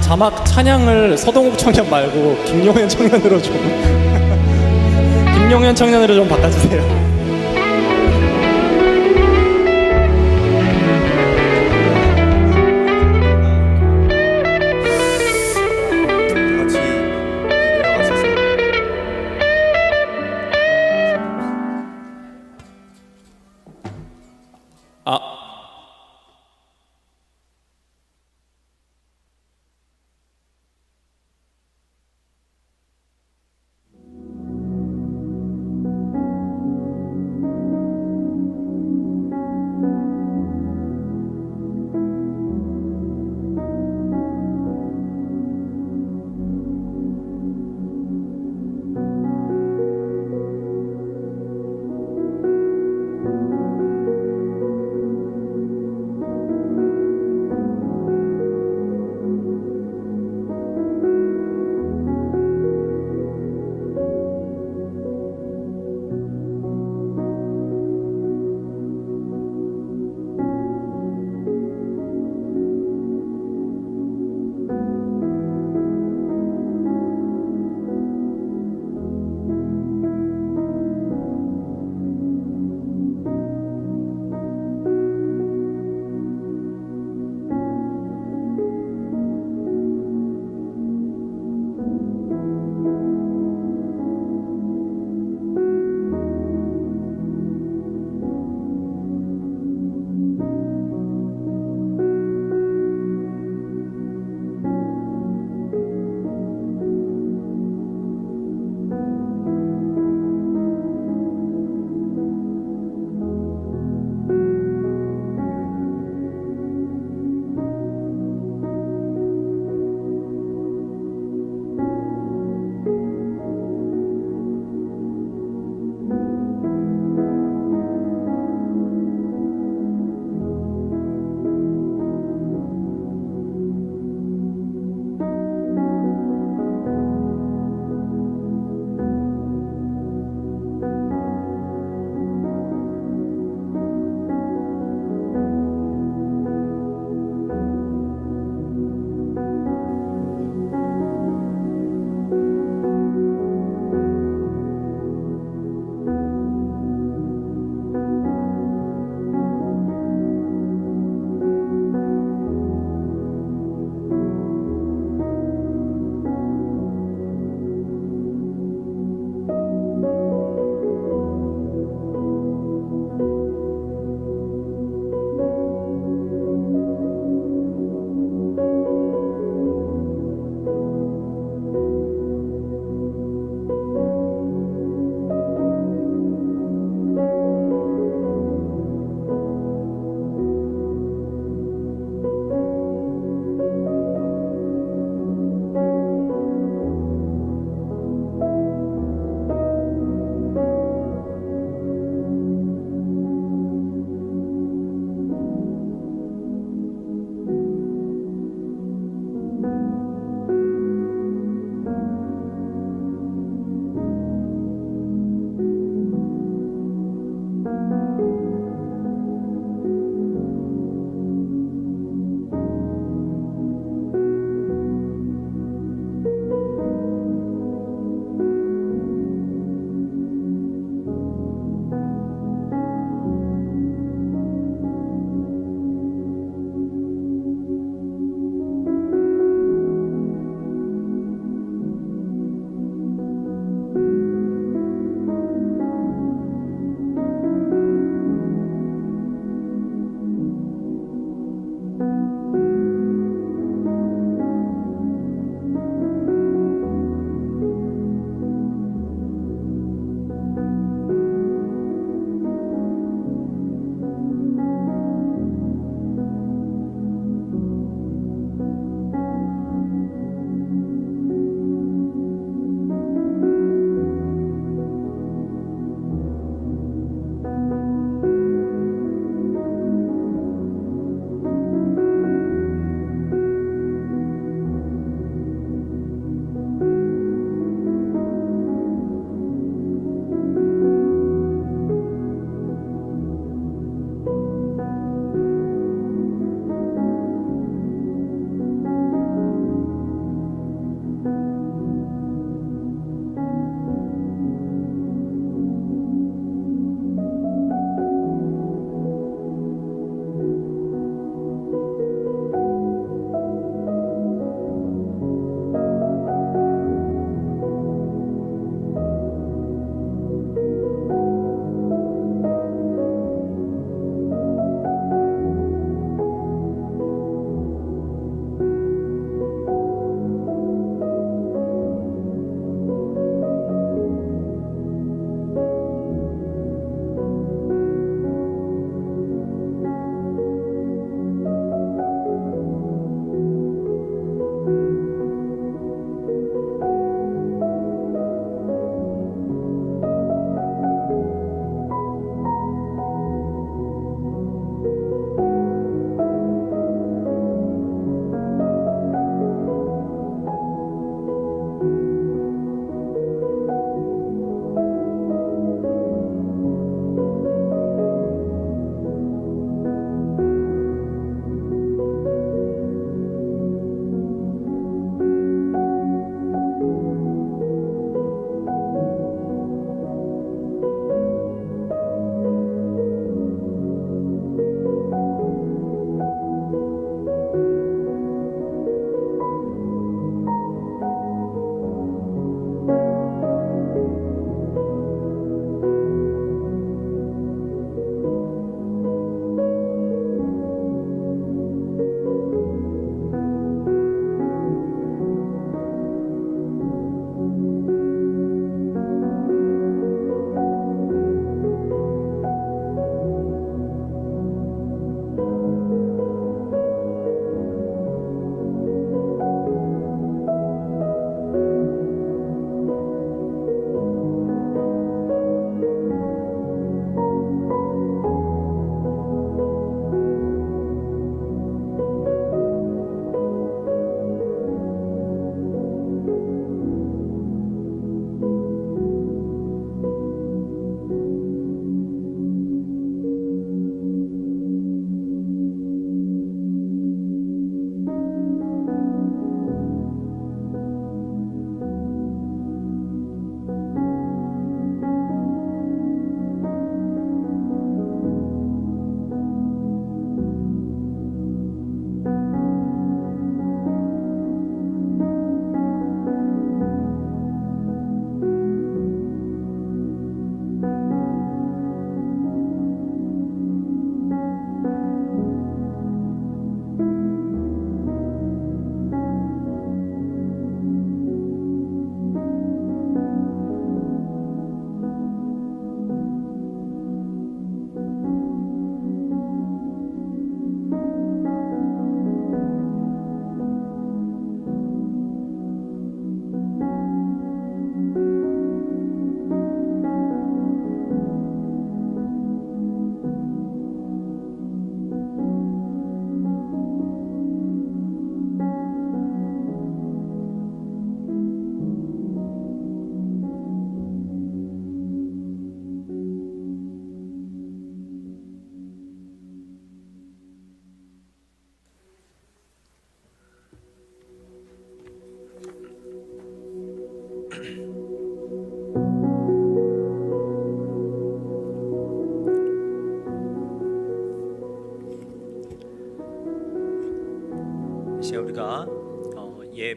자막 찬양을 서동욱 청년 말고 김용현 청년으로 좀 김용현 청년으로 좀 바꿔주세요. 같이 내려가셔서 아,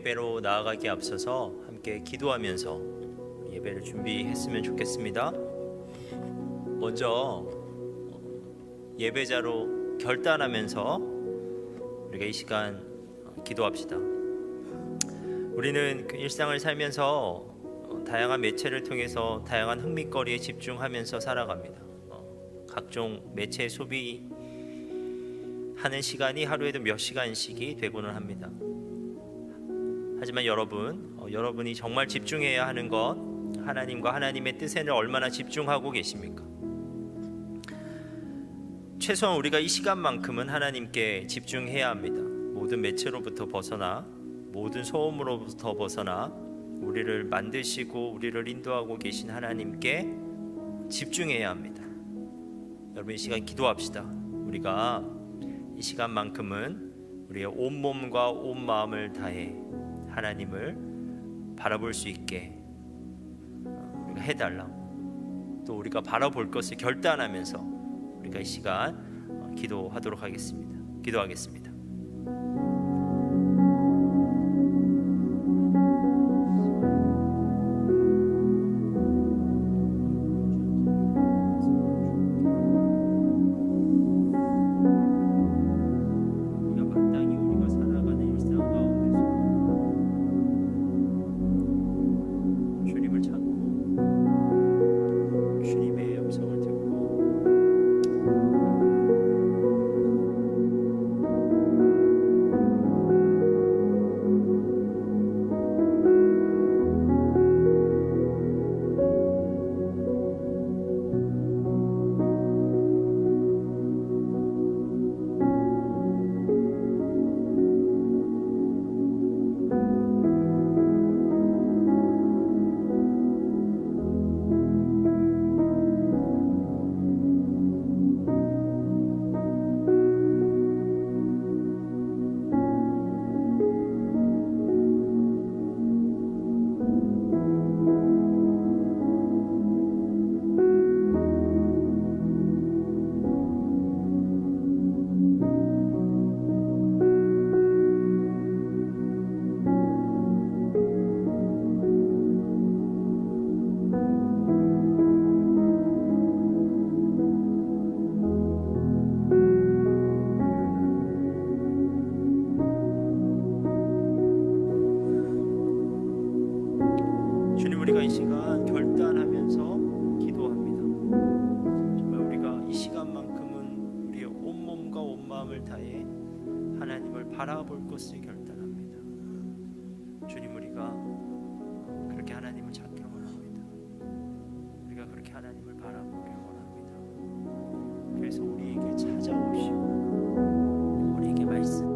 예배로 나아가기에 앞서서 함께 기도하면서 예배를 준비했으면 좋겠습니다. 먼저 예배자로 결단하면서 우리가 이 시간 기도합시다. 우리는 그 일상을 살면서 다양한 매체를 통해서 다양한 흥미거리에 집중하면서 살아갑니다. 각종 매체 소비하는 시간이 하루에도 몇 시간씩이 되고는 합니다. 하지만 여러분이 정말 집중해야 하는 것, 하나님과 하나님의 뜻에는 얼마나 집중하고 계십니까? 최소한 우리가 이 시간만큼은 하나님께 집중해야 합니다. 모든 매체로부터 벗어나, 모든 소음으로부터 벗어나 우리를 만드시고 우리를 인도하고 계신 하나님께 집중해야 합니다. 여러분, 이 시간 기도합시다. 우리가 이 시간만큼은 우리의 온 몸과 온 마음을 다해 하나님을 바라볼 수 있게 우리가 해달라. 또 우리가 바라볼 것을 결단하면서 우리가 이 시간 기도하도록 하겠습니다. 기도하겠습니다. 우리가 이 시간 결단하면서 기도합니다. 정말 우리가 이 시간만큼은 우리의 온 몸과 온 마음을 다해 하나님을 바라볼 것을 결단합니다. 주님, 우리가 그렇게 하나님을 찾기를 원합니다. 우리가 그렇게 하나님을 바라보기를 원합니다. 그래서 우리에게 찾아오시고 우리에게 말씀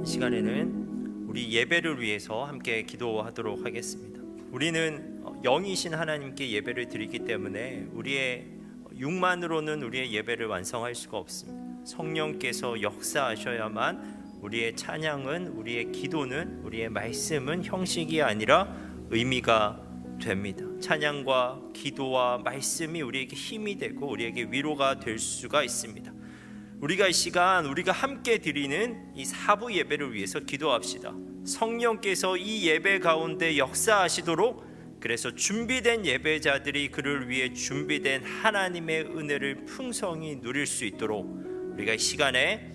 시간에는 우리 예배를 위해서 함께 기도하도록 하겠습니다. 우리는 영이신 하나님께 예배를 드리기 때문에 우리의 육만으로는 우리의 예배를 완성할 수가 없습니다. 성령께서 역사하셔야만 우리의 찬양은, 우리의 기도는, 우리의 말씀은 형식이 아니라 의미가 됩니다. 찬양과 기도와 말씀이 우리에게 힘이 되고 우리에게 위로가 될 수가 있습니다. 우리가 이 시간 우리가 함께 드리는 이 사부 예배를 위해서 기도합시다. 성령께서 이 예배 가운데 역사하시도록, 그래서 준비된 예배자들이 그를 위해 준비된 하나님의 은혜를 풍성히 누릴 수 있도록 우리가 이 시간에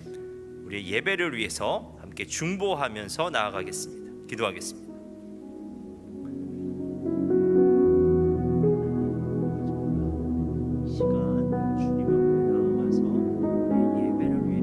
우리의 예배를 위해서 함께 중보하면서 나아가겠습니다. 기도하겠습니다. 이 시간 주님 앞에 나아가서 우리의 예배를 위해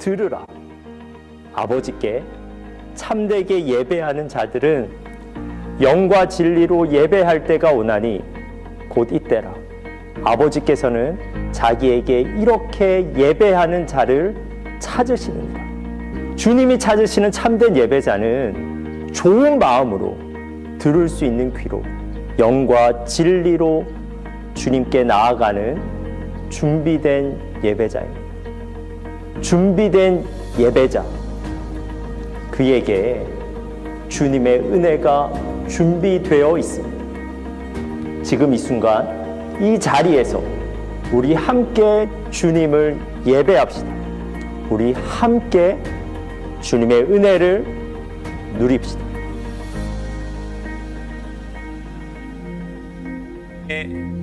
들으라. 아버지께 참되게 예배하는 자들은 영과 진리로 예배할 때가 오나니 곧 이때라. 아버지께서는 자기에게 이렇게 예배하는 자를 찾으시느니라. 주님이 찾으시는 참된 예배자는 좋은 마음으로 들을 수 있는 귀로 영과 진리로 주님께 나아가는 준비된 예배자입니다. 준비된 예배자, 그에게 주님의 은혜가 준비되어 있습니다. 지금 이 순간 이 자리에서 우리 함께 주님을 예배합시다. 우리 함께 주님의 은혜를 누립시다.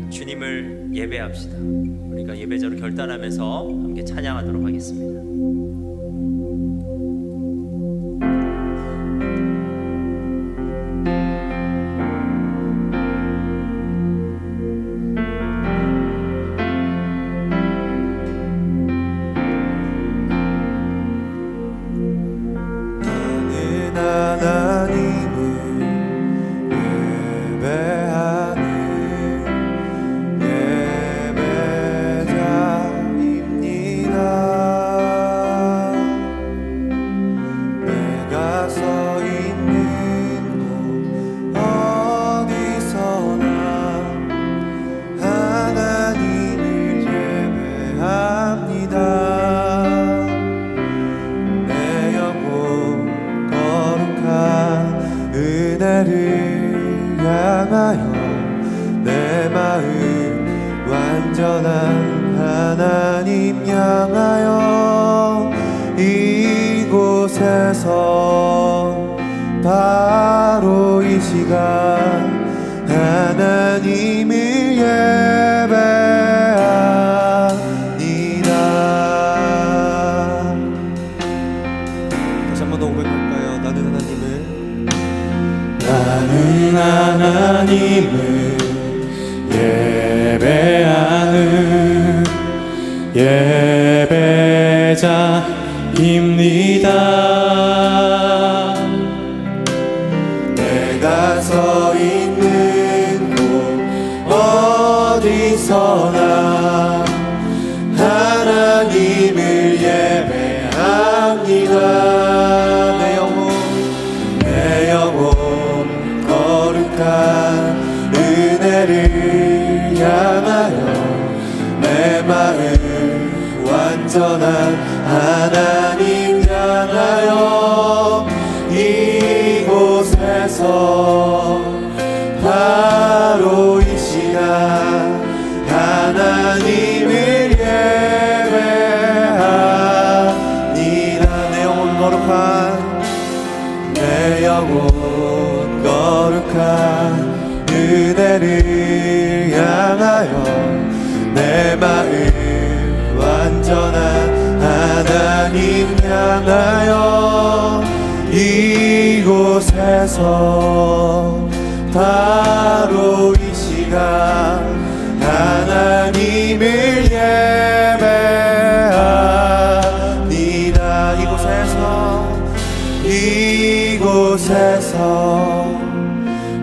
주님을 예배합시다. 우리가 예배자로 결단하면서 함께 찬양하도록 하겠습니다. 내 마음 완전한 하나님 향하여 이곳에서 바로 이 시간 하나님을 예배합니다. 다시 한 번 더 고백할까요? 나는 하나님을 예배하는 예배자입니다. 내가 서 있는 곳 어디서나 하나님을 예배합니다. 내 영혼 거룩한 은혜를 향하여 내 마음 완전한 하나님 향하여 이곳에서 바로 이 시간 하나님을 예배합니다. 내 영혼 거룩한 은혜를 향하여 내 마음 완전한 하나님 향하여 이곳에서 바로 이 시간 하나님을 예배합니다. 이곳에서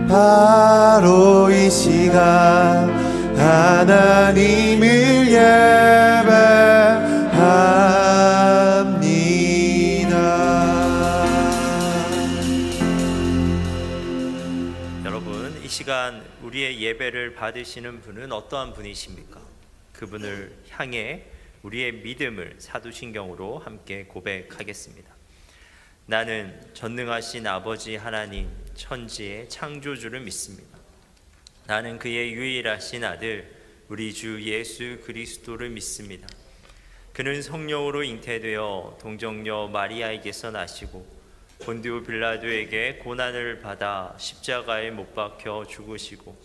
바로 이 시간 하나님을 예배합니다. 여러분, 이 시간 우리의 예배를 받으시는 분은 어떠한 분이십니까? 그분을 향해 우리의 믿음을 사도신경으로 함께 고백하겠습니다. 나는 전능하신 아버지 하나님 천지의 창조주를 믿습니다. 나는 그의 유일하신 아들 우리 주 예수 그리스도를 믿습니다. 그는 성령으로 잉태되어 동정녀 마리아에게서 나시고 본디오 빌라도에게 고난을 받아 십자가에 못 박혀 죽으시고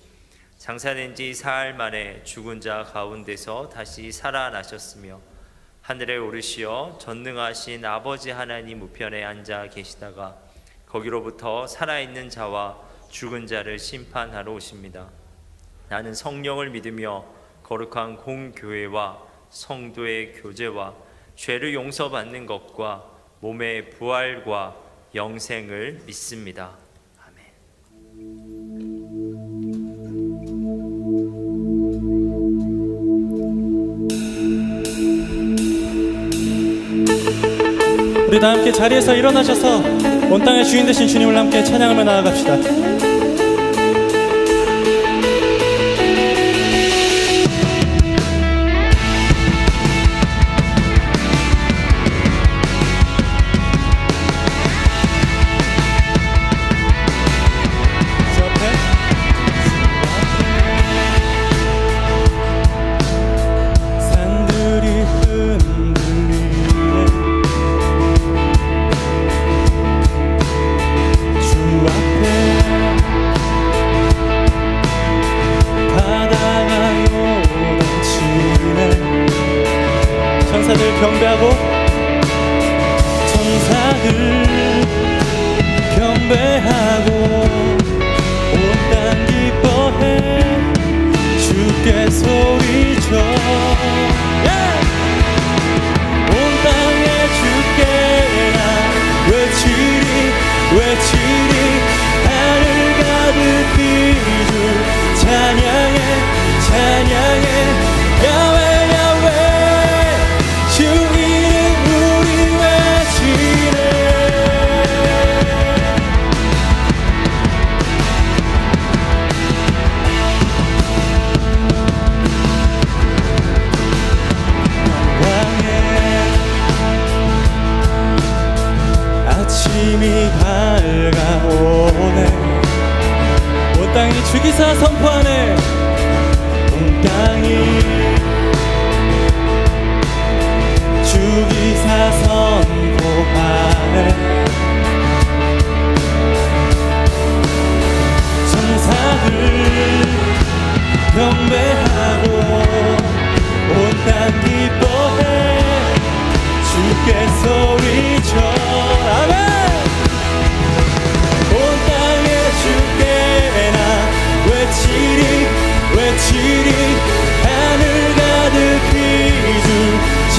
장사된 지 사흘 만에 죽은 자 가운데서 다시 살아나셨으며 하늘에 오르시어 전능하신 아버지 하나님 우편에 앉아 계시다가 거기로부터 살아있는 자와 죽은 자를 심판하러 오십니다. 나는 성령을 믿으며 거룩한 공교회와 성도의 교제와 죄를 용서받는 것과 몸의 부활과 영생을 믿습니다. 아멘. 우리 다 함께 자리에서 일어나셔서 온 땅의 주인 되신 주님을 함께 찬양하며 나아갑시다. 천사들 경배하고 온 땅 기뻐해 주께 소리쳐 온 땅에 주께 나 외치리 하늘 가득히 주 찬양해 야외 주 이름 우리 외치네. 왕의 아침이 밝아오네. 온 땅이 주기사 선포하네. 온 땅이 주기사 선포하네. 천사들 경배하고 온 땅 기뻐해 주께 소리쳐 아멘. 온 땅에 주께 나 외치리 하늘 가득히 주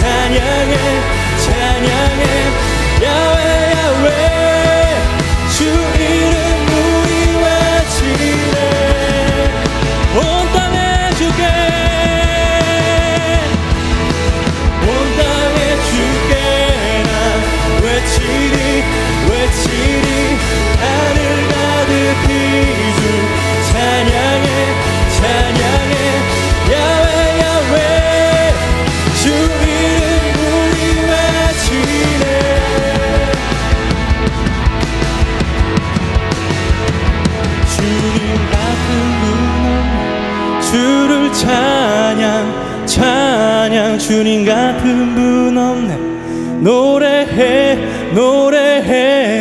찬양해 야외 주 이름 우리 외치네. 온 땅에 주께 나 외치리 하늘 가득히 주 찬양해 야외 주 이름 우리 외치네. 주님 같은 분 없네. 주를 찬양 주님 같은 분 없네. 노래해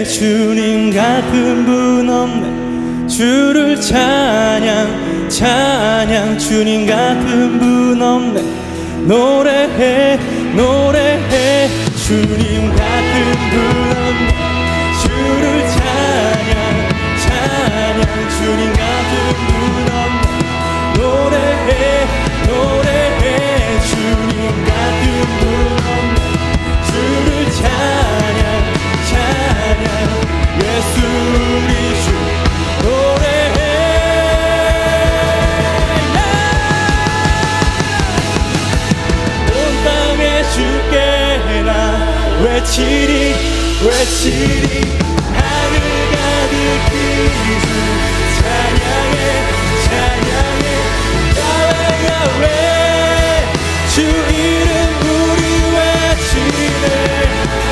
주님 같은 분 없네. 주를 찬양 주님 같은 분 없네. 노래해 주님 같은 분 없네. 주를 찬양 주님 같은 분 없네. 노래해 주님 같은 분 없네. 주를 찬양 예수 우리 주 노래해. 온 땅에 주께 나 외치리 하늘 가득히 주 찬양해 야외 주 이름 우리 외치네.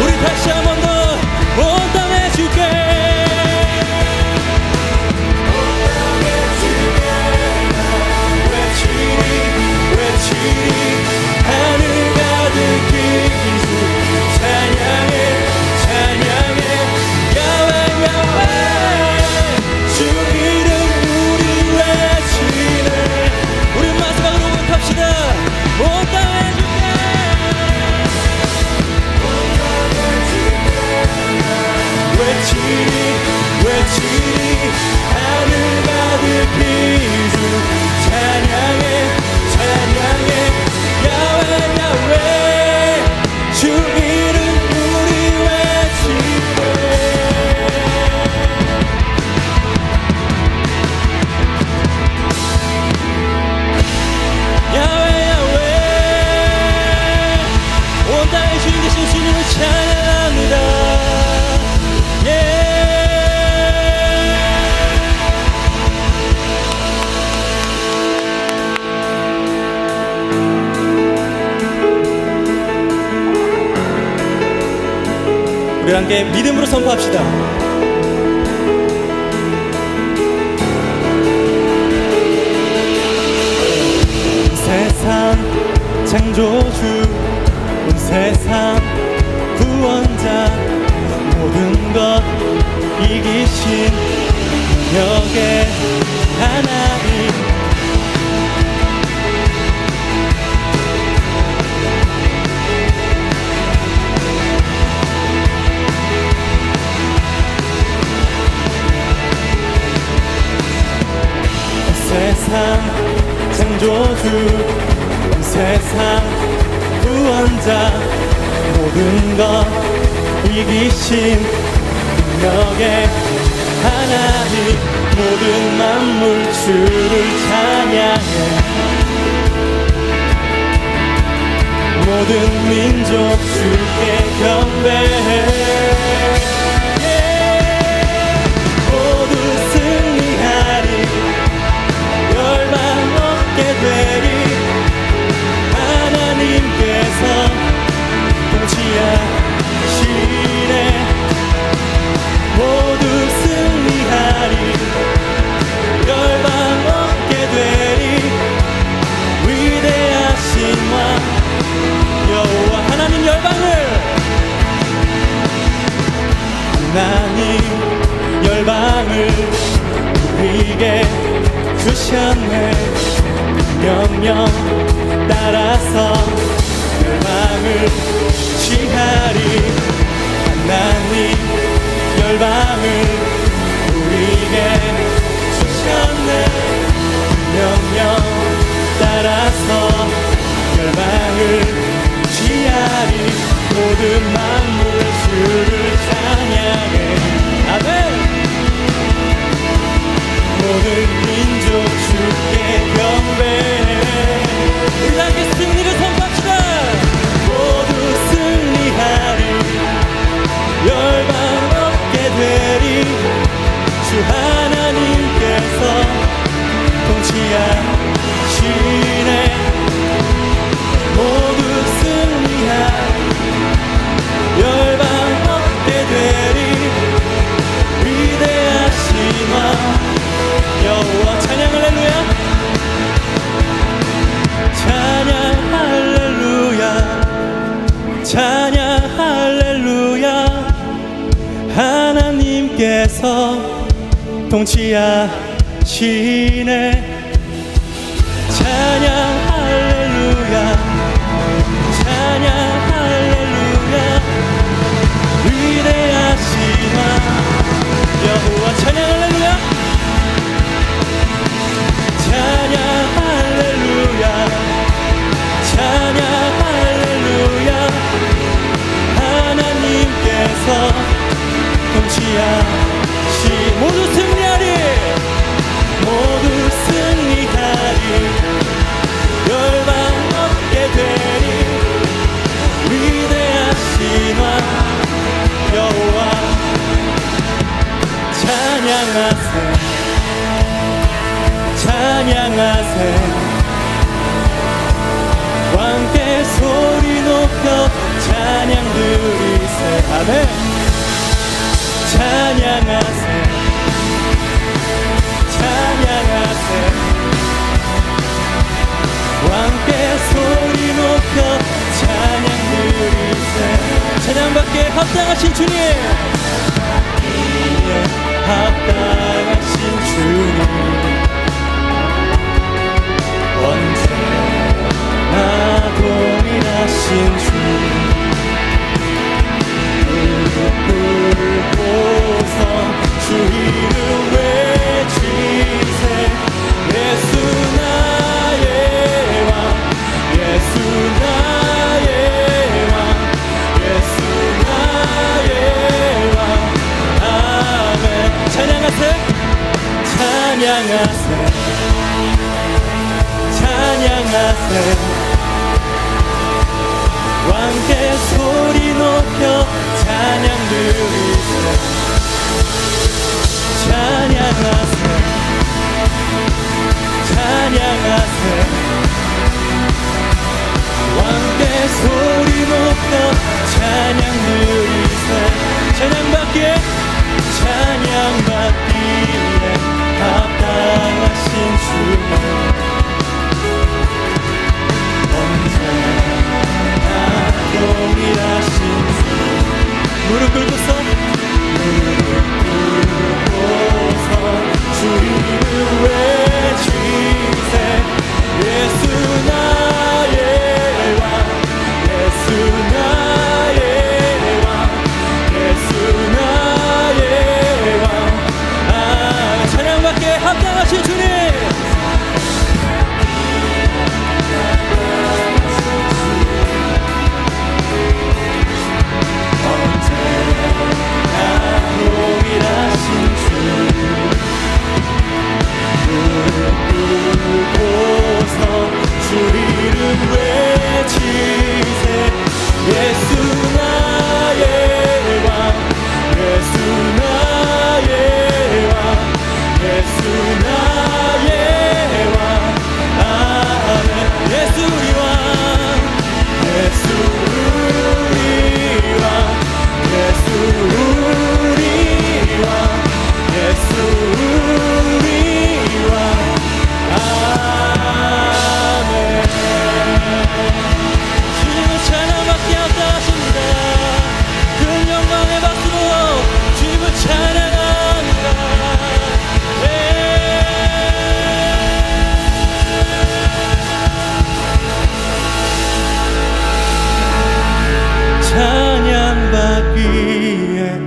우리 다시 한 번 더 온 땅에 주께 외치리 하늘 가득히 주 찬양해 야외 주 이름 우리 외치네. 우리 마지막으로 우리 함께 믿음으로 선포합시다. 온 세상 창조주, 온 세상 구원자, 모든 것 이기신 능력의 하나님, 세상 창조주, 온 세상 구원자, 모든 것 이기신 능력의 하나님, 모든 만물 주를 찬양해, 모든 민족 주께 경배해. 모두 승리하리, 열방 얻게 되리, 하나님께서 통치하시네. 모두 승리하리, 열방 얻게 되리, 위대하신 왕 여호와 하나님, 열방을 우리에게 주셨네. 명령 따라서 열방을 취하리. 하나님 열방을 우리에게 주셨네. 명령 따라서 열방을 취하리. 모든 만물 주를 찬양해. 아멘. 모든 민족 주께 경배해. 우리 함께 승리를 선포합시다. 모두 승리하리. 열방 얻게 되리. 주 하나님께서 통치하시네. 모두 승리하리. 열방 얻게 되리. 위대하신 왕 여호와 찬양 할렐루야. 찬양 할렐루야. 찬양 할렐루야. 하나님께서 통치하시네. 찬양 할렐루야. 찬양 할렐루야. 위대하신 왕 여호와 찬양 할렐루야. 찬양 할렐루야. 찬양 할렐루야. 하나님께서 통치하시. 모두 승리하리. 모두 승리하리. 열방 얻게 되리. 위대하신 왕 여호와 찬양하세. 찬양하세. 왕께 소리 높여 찬양 드리세. 아멘. 찬양하세. 찬양하세. 왕께 소리 높여 찬양 드리세. 찬양받기에 합당하신 주님. 합당하신 주님. 언제나 동일하신 주. 부르고서 주 이름 외치세. 예수 나의 왕. 예수 나의 왕. 예수 나의 왕. 아멘. 찬양하세. 찬양하세. 찬양하세. 왕께 소리 높여 찬양 드리세. 찬양하세. 찬양하세. 왕께 소리 높여 찬양 드리세. 찬양받기에 합당하신 주님 언제나 동일하신 주 무릎 꿇고서 주 이름 외치세 예수 나의 왕 예수 나의 왕 예수 나의 왕 찬양받기에 합당하신 주님 언제나 동일하신 주 꿇고서 주 이름 외치세 예수 나의 왕 예수 나의 왕 예수 나의 왕 아멘 예수 우리 왕 예수 우리 왕 예수 우리 왕 예수 우리 왕 아멘 주님은 찬양받기 합당하십니다 큰 영광의 박수로 주님을 찬양합니다 찬양받기에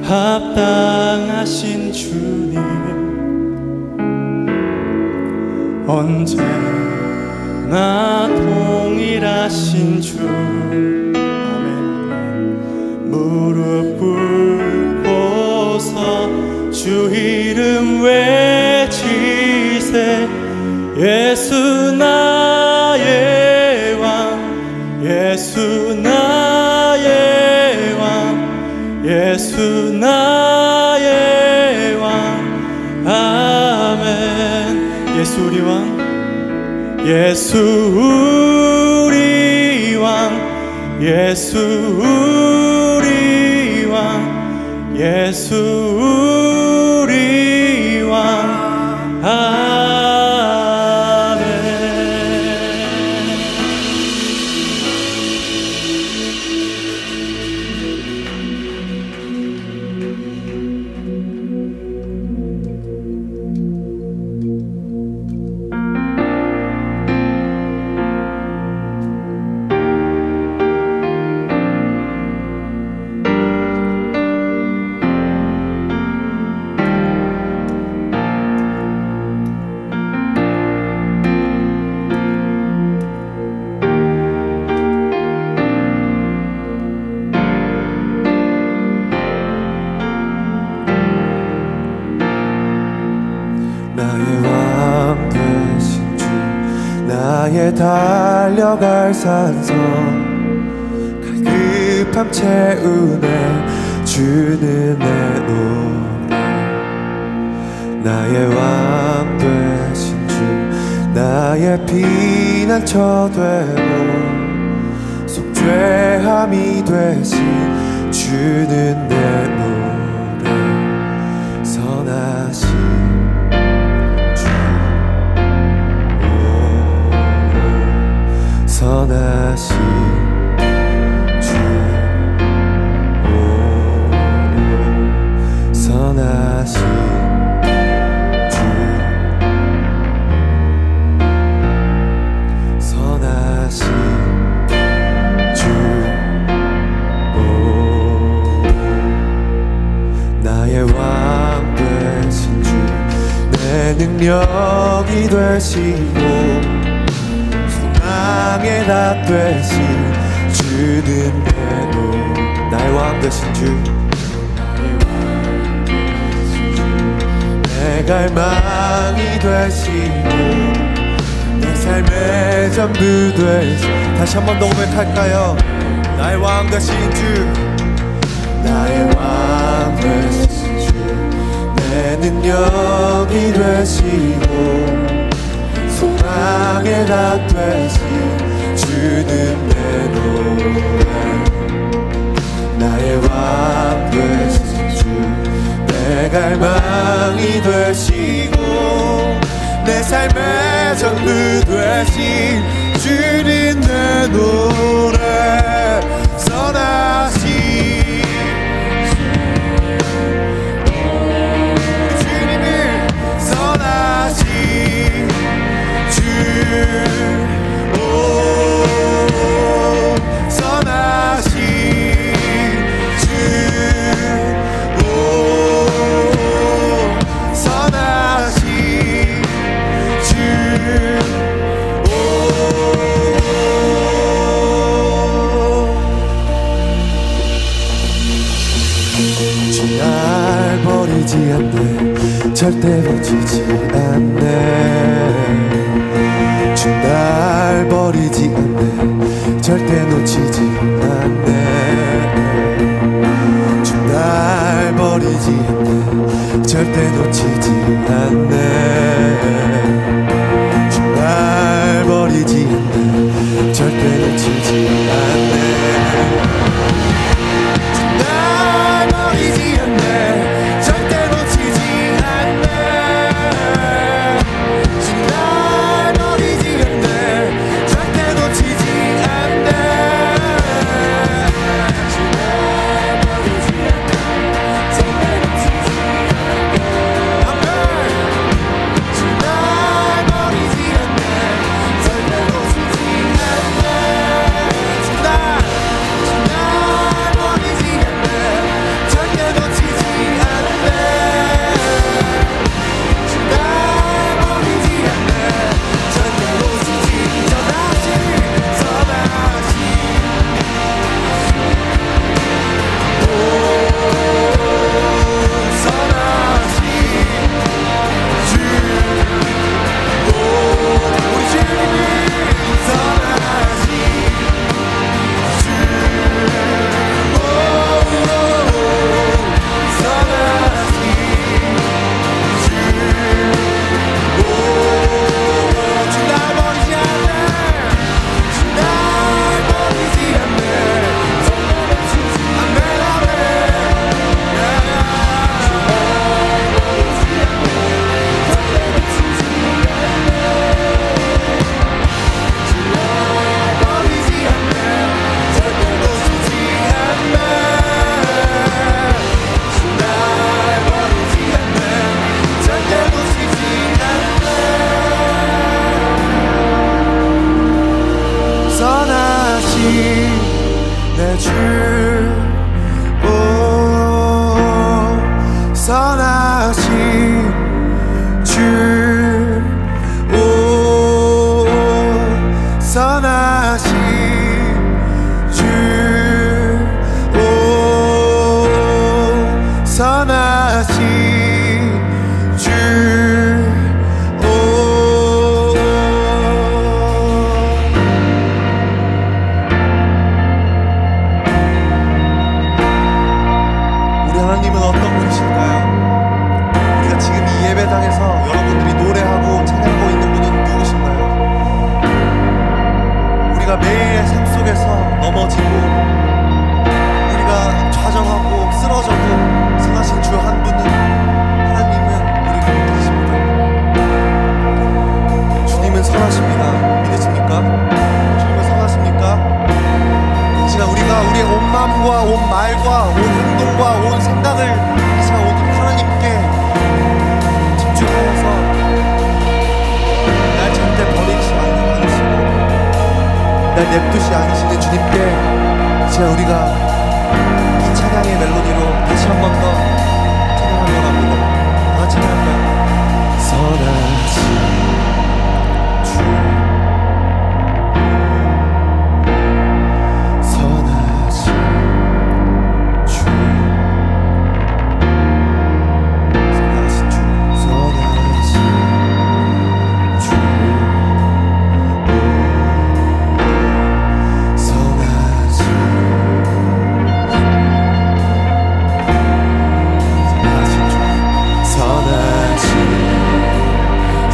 합당하신 주님 언제나 동일하신 주 아멘 무릎 꿇고서 주 이름 외치세 예수 나의 왕 예수 나의 왕 예수 나의 왕 아멘 예수 우리 왕 예수 우리 왕 예수 우리 왕 예수 우리 왕 아멘 나의 달려갈 산성 갈급함 채우네 주는 내 노래 나의 왕 되신 주 나의 피난처 되고 속죄함이 되신 주는 내 노래 선하신 선하신 주 선하신 주 선하신 주 나의 왕 되신 주 내 능력이 되시고 땅에 나 되신 주는 내도 나의 왕 되신 주 내 갈망이 되시고 내 삶의 전부 되시 다시 한 번 더 고백할까요 나의 왕 되신 주 나의 왕 되신 주 내 능력이 되시고 소망의 나 되신 주는 내 노래 나의 왕 되신 갈망이 되시고 내 삶의 전부 되신 주님 내 노래 선하신 주님을 선하신 주 선하신 주 선하신 주 날 버리지 않네 절대 놓치지 않네 주 날 버리지 않네 절대 놓치지 않네 주 날 버리지 않네 절대 놓치지 않네 주 날 버리지 않네 절대 놓치지 않네 날 버리지 않네 절대 놓치지 않네 주 날 버리지 않네 절대 놓치지 않네 주 날 버리지 않네 절대 놓치지 않네 주 날 버리지 않네 절대 놓치지 않네 주 날 버리지 않네 절대 놓치지 않네 주 날 버리지 않네 절대 놓치지 선하신 주 우리 주님이 선하신 주 우리 하나님은 어떤 분이실까요? 우리가 지금 이 예배당에서 여러분들이 노래하고 찬양하고 있는 분은 누구신가요? 우리가 매일의 삶 속에서 넘어지고 우리가 좌절하고 쓰러져도 선하신 주 한 분은 하나님은 우리 곁에 계십니다. 주님은 선하십니다. 믿으십니까? 주님은 선하십니까? 이 시간 우리가 우리의 온 마음과 온 말과 온 행동과 온 생각을 이 시간 오직 하나님께 집중하여서 날 절대 버리지 않으시고 날 냅두시 않으시는 주님께 이 시간 우리가 이 찬양의 멜로디로 다시 한 번 더 찬양하려고 합니다. 다 찬양할까요? 선하신 주 선하신 주 선하신 주 선하신 주 선하신 선하신 주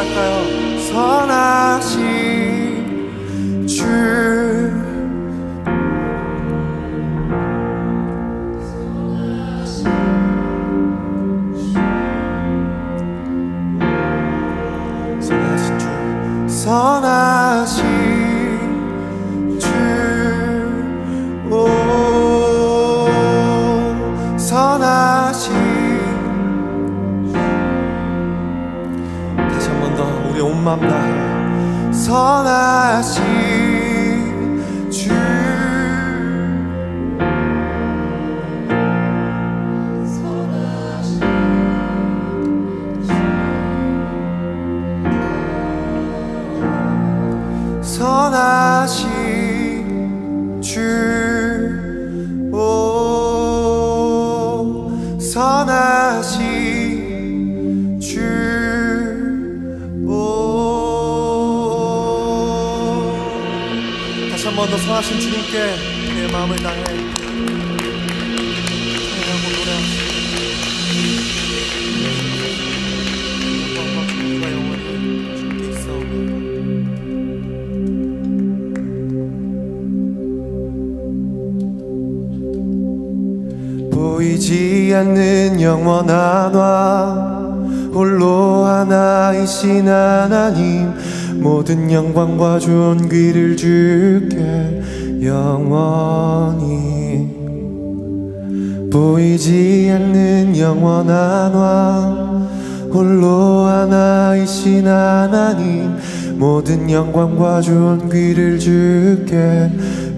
노래할까요? 선하신 주 선하신 주 오 선하신 다시 한 번 더 우리 온 마음 다해 선하신 주 선하신 주, 오, 선하신 주, 오. 다시 한 번 더 선하신 주님께 내 마음을 다해 찬양하고 노래합시다. 영광과 영원히 주님께 있사옵나이다. 보이지 않는 영원한 왕 홀로 하나이신 하나님 모든 영광과 존귀를 주께 영원히 보이지 않는 영원한 왕 홀로 하나이신 하나님 모든 영광과 존귀를 주께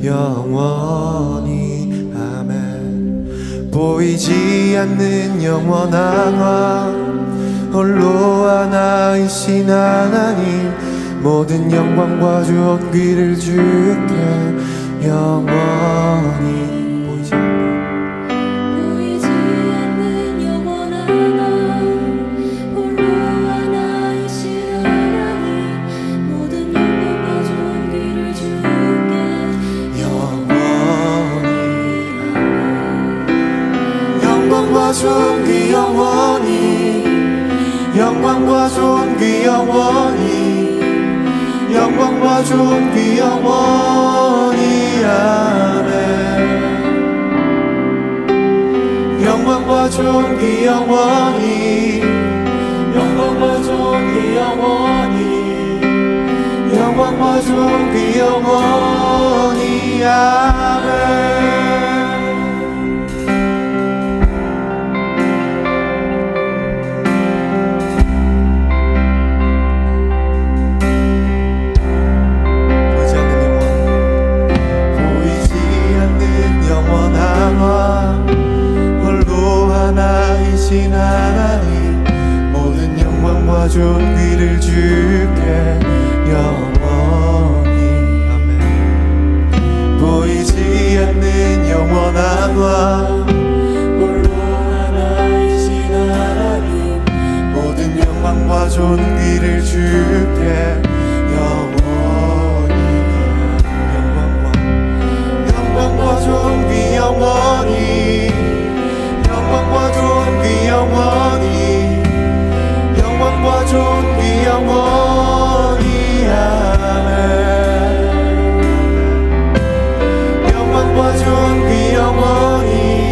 영원히 보이지 않는 영원한 왕 홀로 하나이신 하나님 모든 영광과 존귀를 주께 영원히 보이지 않는 영원한 왕 홀로 하나이신 하나님 모든 영광과 존귀를 주께 영광과 존귀 영원히 영광과 존귀 영원히 영광과 존귀 영원히 아멘 영광과 존귀 영원히 영광과 존귀 영원히 영광과 존귀 영원히 아멘 홀로 하나이신 하나님 모든 영광과 존귀를 주께 영원히 아멘 보이지 않는 영원한 왕 홀로 하나이신 하나님 모든 영광과 존귀를 주께 영원히 영광과 존귀 영원히 영광과 존귀 영원히 영광과 존귀 영원히 아멘 영광과 존귀 영원히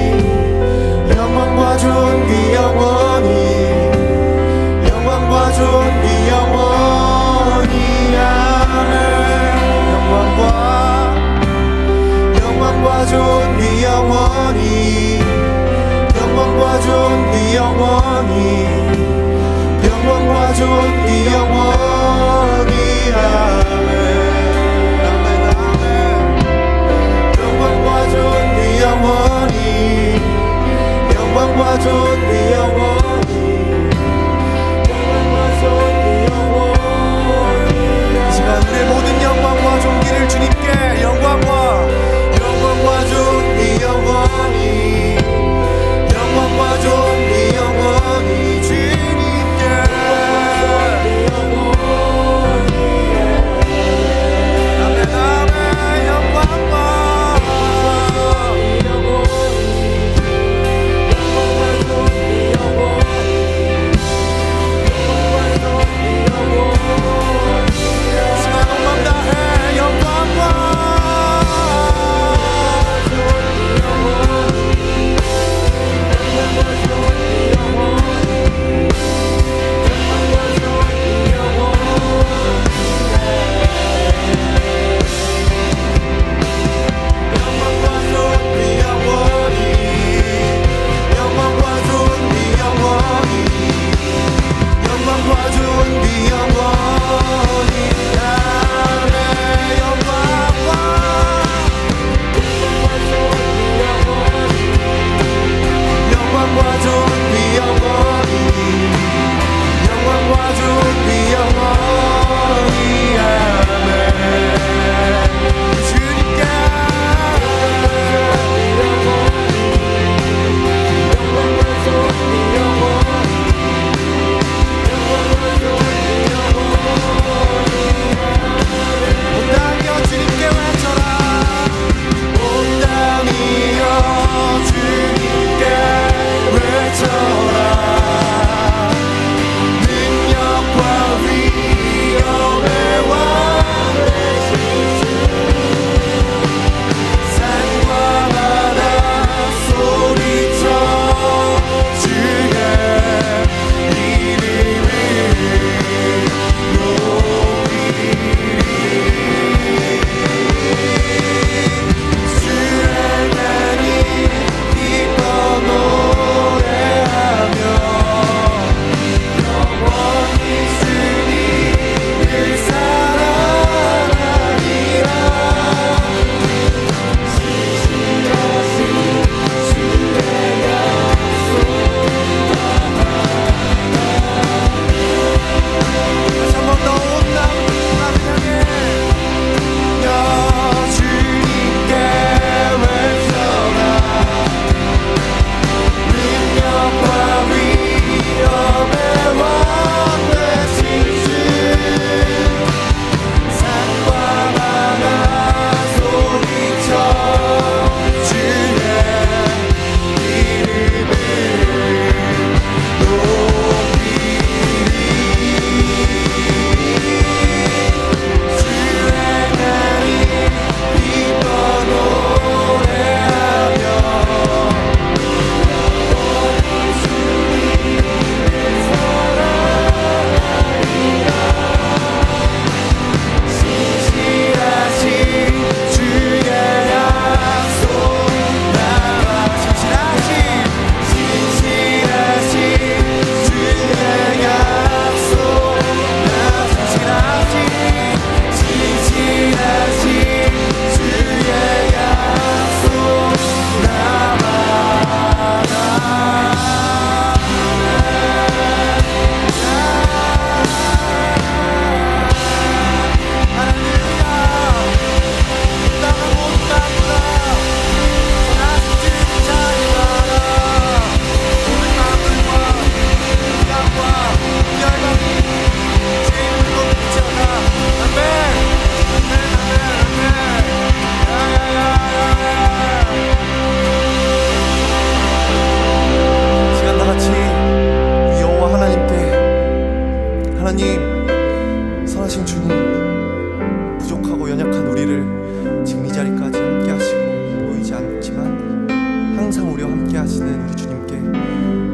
하시는 우리 주님께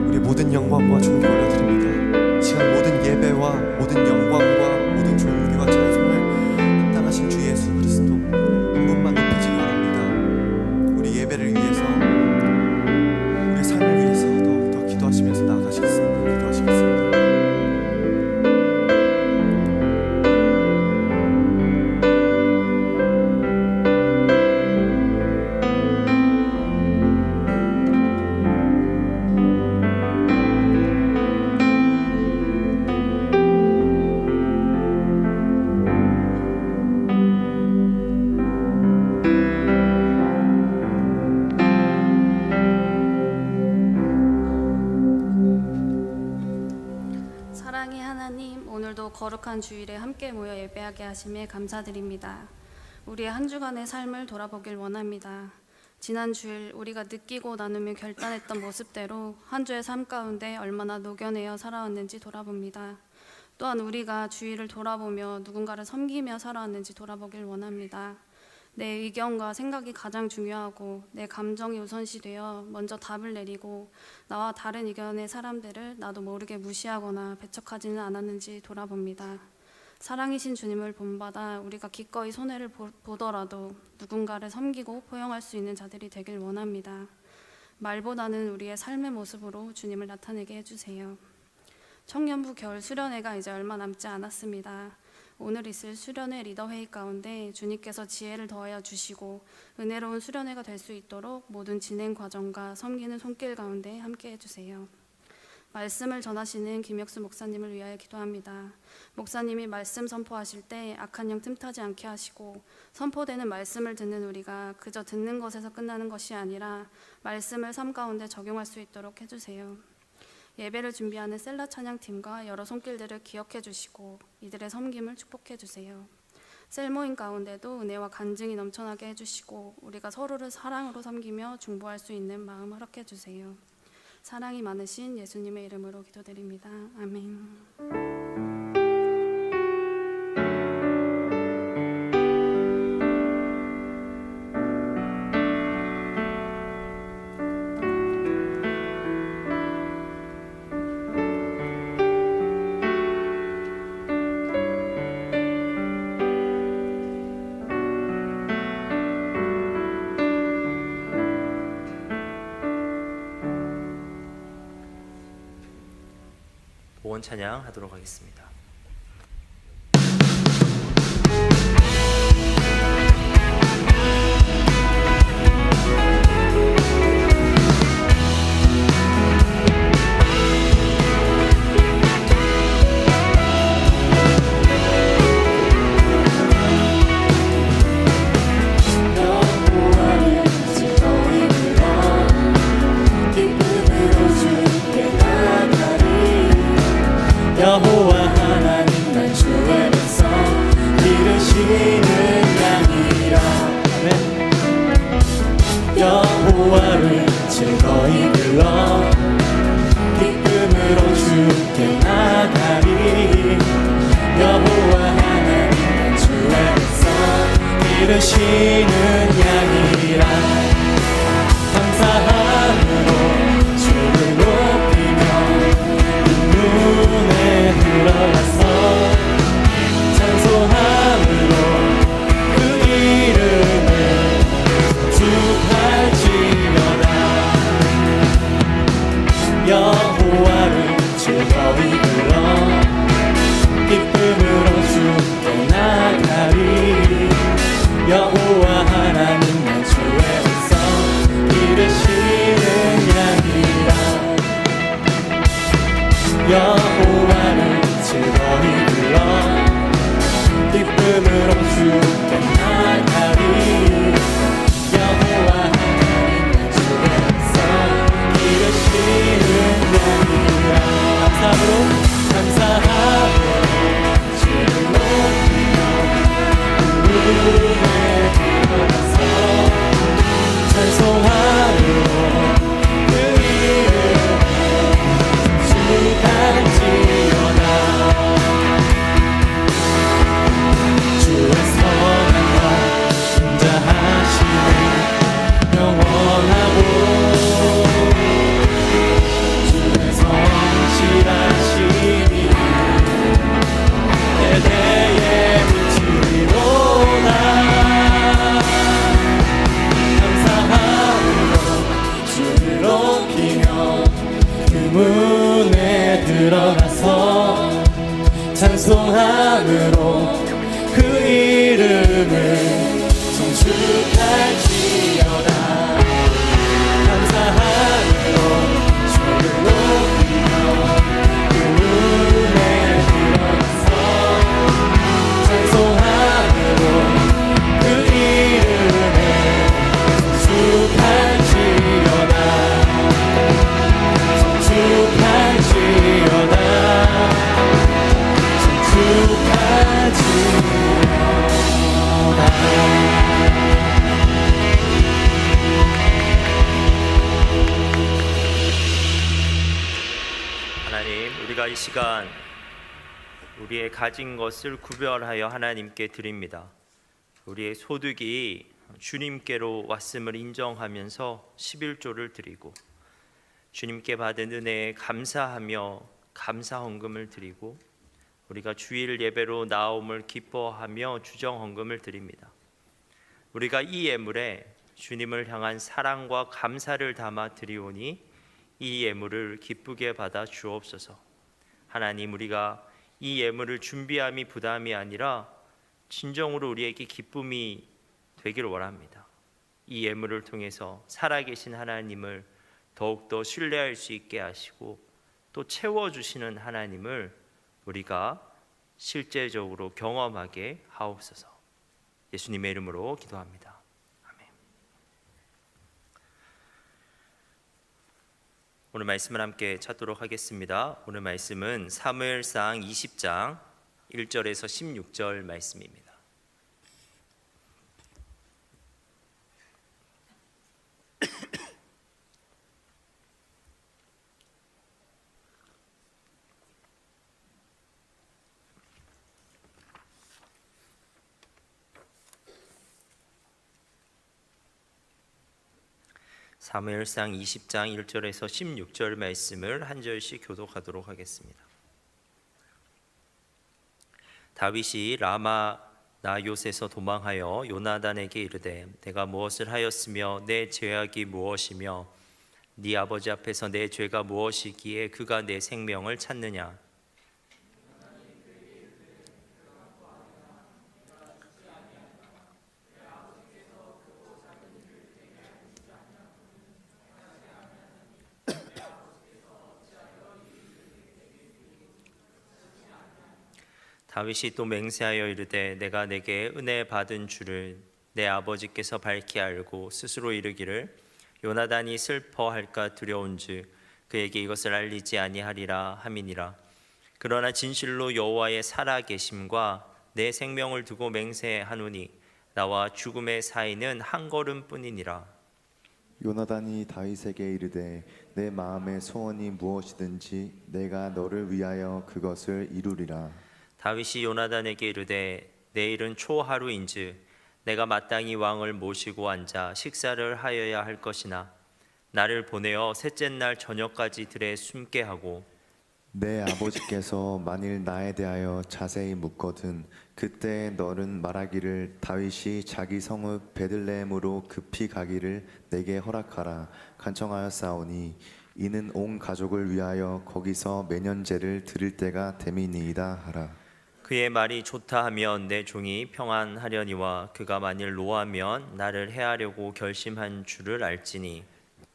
우리 모든 영광과 존귀 올려드립니다. 이 시간 모든 예배와 모든 영광과 모든 존귀와 찬송을 합당하신 주 예수 그리스도 한 분만 높여지기 원합니다. 우리 예배를 위해서, 우리 삶을 위해서 더욱더 기도하시면서 나아가시겠습니다. 기도하시겠습니다. 사랑의 하나님, 오늘도 거룩한 주일에 함께 모여 예배하게 하심에 감사드립니다. 우리의 한 주간의 삶을 돌아보길 원합니다. 지난 주일 우리가 느끼고 나누며 결단했던 모습대로 한 주의 삶 가운데 얼마나 녹여내어 살아왔는지 돌아봅니다. 또한 우리가 주일을 돌아보며 누군가를 섬기며 살아왔는지 돌아보길 원합니다. 내 의견과 생각이 가장 중요하고 내 감정이 우선시되어 먼저 답을 내리고 나와 다른 의견의 사람들을 나도 모르게 무시하거나 배척하지는 않았는지 돌아봅니다. 사랑이신 주님을 본받아 우리가 기꺼이 손해를 보더라도 누군가를 섬기고 포용할 수 있는 자들이 되길 원합니다. 말보다는 우리의 삶의 모습으로 주님을 나타내게 해주세요. 청년부 겨울 수련회가 이제 얼마 남지 않았습니다. 오늘 있을 수련회 리더회의 가운데 주님께서 지혜를 더하여 주시고 은혜로운 수련회가 될 수 있도록 모든 진행 과정과 섬기는 손길 가운데 함께 해주세요. 말씀을 전하시는 김혁수 목사님을 위하여 기도합니다. 목사님이 말씀 선포하실 때 악한 영 틈타지 않게 하시고 선포되는 말씀을 듣는 우리가 그저 듣는 것에서 끝나는 것이 아니라 말씀을 삶 가운데 적용할 수 있도록 해주세요. 예배를 준비하는 셀라 찬양팀과 여러 손길들을 기억해 주시고 이들의 섬김을 축복해 주세요. 셀모임 가운데도 은혜와 간증이 넘쳐나게 해주시고 우리가 서로를 사랑으로 섬기며 중보할 수 있는 마음 허락해 주세요. 사랑이 많으신 예수님의 이름으로 기도드립니다. 아멘. 보원 찬양 하도록 하겠습니다. 여호와 하나님 날 주의 백성 기르시는 양이라. 네. 여호와를 즐거이 불러 기쁨으로 주께 나가리. 여호와 하나님 날 주의 백성 기르시는 양이라. 감사함으로 주를 높이며 눈에 들어가서 찬송함으로 그 이름을 축할지어다. 여호와를 즐거이 불러 기쁨으로 주께 나가리. 여호와 하나님 날 주의 백성 기르시는 양이라. 여호와를 즐거이 불러 기쁨으로 주께 나가리. 여호와 하나님 날 주의 백성 기르시는 양이라. 감사함으로 주를 높이며 눈에 들어가서 찬송함으로 그 이름을 주가 감사함으로 그 이름을 송축할지어다. 감사함으로 주를 높이며 그 은혜 들어서 찬송함으로 그 이름을 송축할지어다. 송축할지어다. 하나님, 우리가 이 시간 우리의 가진 것을 구별하여 하나님께 드립니다. 우리의 소득이 주님께로 왔음을 인정하면서 11조를 드리고 주님께 받은 은혜에 감사하며 감사 헌금을 드리고 우리가 주일 예배로 나옴을 기뻐하며 주정 헌금을 드립니다. 우리가 이 예물에 주님을 향한 사랑과 감사를 담아 드리오니 이 예물을 기쁘게 받아 주옵소서. 하나님, 우리가 이 예물을 준비함이 부담이 아니라 진정으로 우리에게 기쁨이 되기를 원합니다. 이 예물을 통해서 살아계신 하나님을 더욱더 신뢰할 수 있게 하시고 또 채워주시는 하나님을 우리가 실제적으로 경험하게 하옵소서. 예수님의 이름으로 기도합니다. 아멘. 오늘 말씀을 함께 찾도록 하겠습니다. 오늘 말씀은 사무엘상 20장 1절에서 16절 말씀입니다. 사무엘상 20장 1절에서 16절 말씀을 한 절씩 교독하도록 하겠습니다. 다윗이 라마 나요셋에서 도망하여 요나단에게 이르되 내가 무엇을 하였으며 내 죄악이 무엇이며 네 아버지 앞에서 내 죄가 무엇이기에 그가 내 생명을 찾느냐. 다윗이 또 맹세하여 이르되 내가 내게 은혜 받은 줄을 내 아버지께서 밝히 알고 스스로 이르기를 요나단이 슬퍼할까 두려운즉 그에게 이것을 알리지 아니하리라 함이니라. 그러나 진실로 여호와의 살아계심과 내 생명을 두고 맹세하노니 나와 죽음의 사이는 한 걸음뿐이니라. 요나단이 다윗에게 이르되 내 마음의 소원이 무엇이든지 내가 너를 위하여 그것을 이루리라. 다윗이 요나단에게 이르되 내일은 초하루인즉 내가 마땅히 왕을 모시고 앉아 식사를 하여야 할 것이나 나를 보내어 셋째 날 저녁까지 들에 숨게 하고 내 아버지께서 만일 나에 대하여 자세히 묻거든 그때 너는 말하기를 다윗이 자기 성읍 베들레헴으로 급히 가기를 내게 허락하라 간청하였사오니 이는 온 가족을 위하여 거기서 매년제를 드릴 때가 됨이니이다 하라. 그의 말이 좋다 하면 내 종이 평안하려니와 그가 만일 노하면 나를 해하려고 결심한 줄을 알지니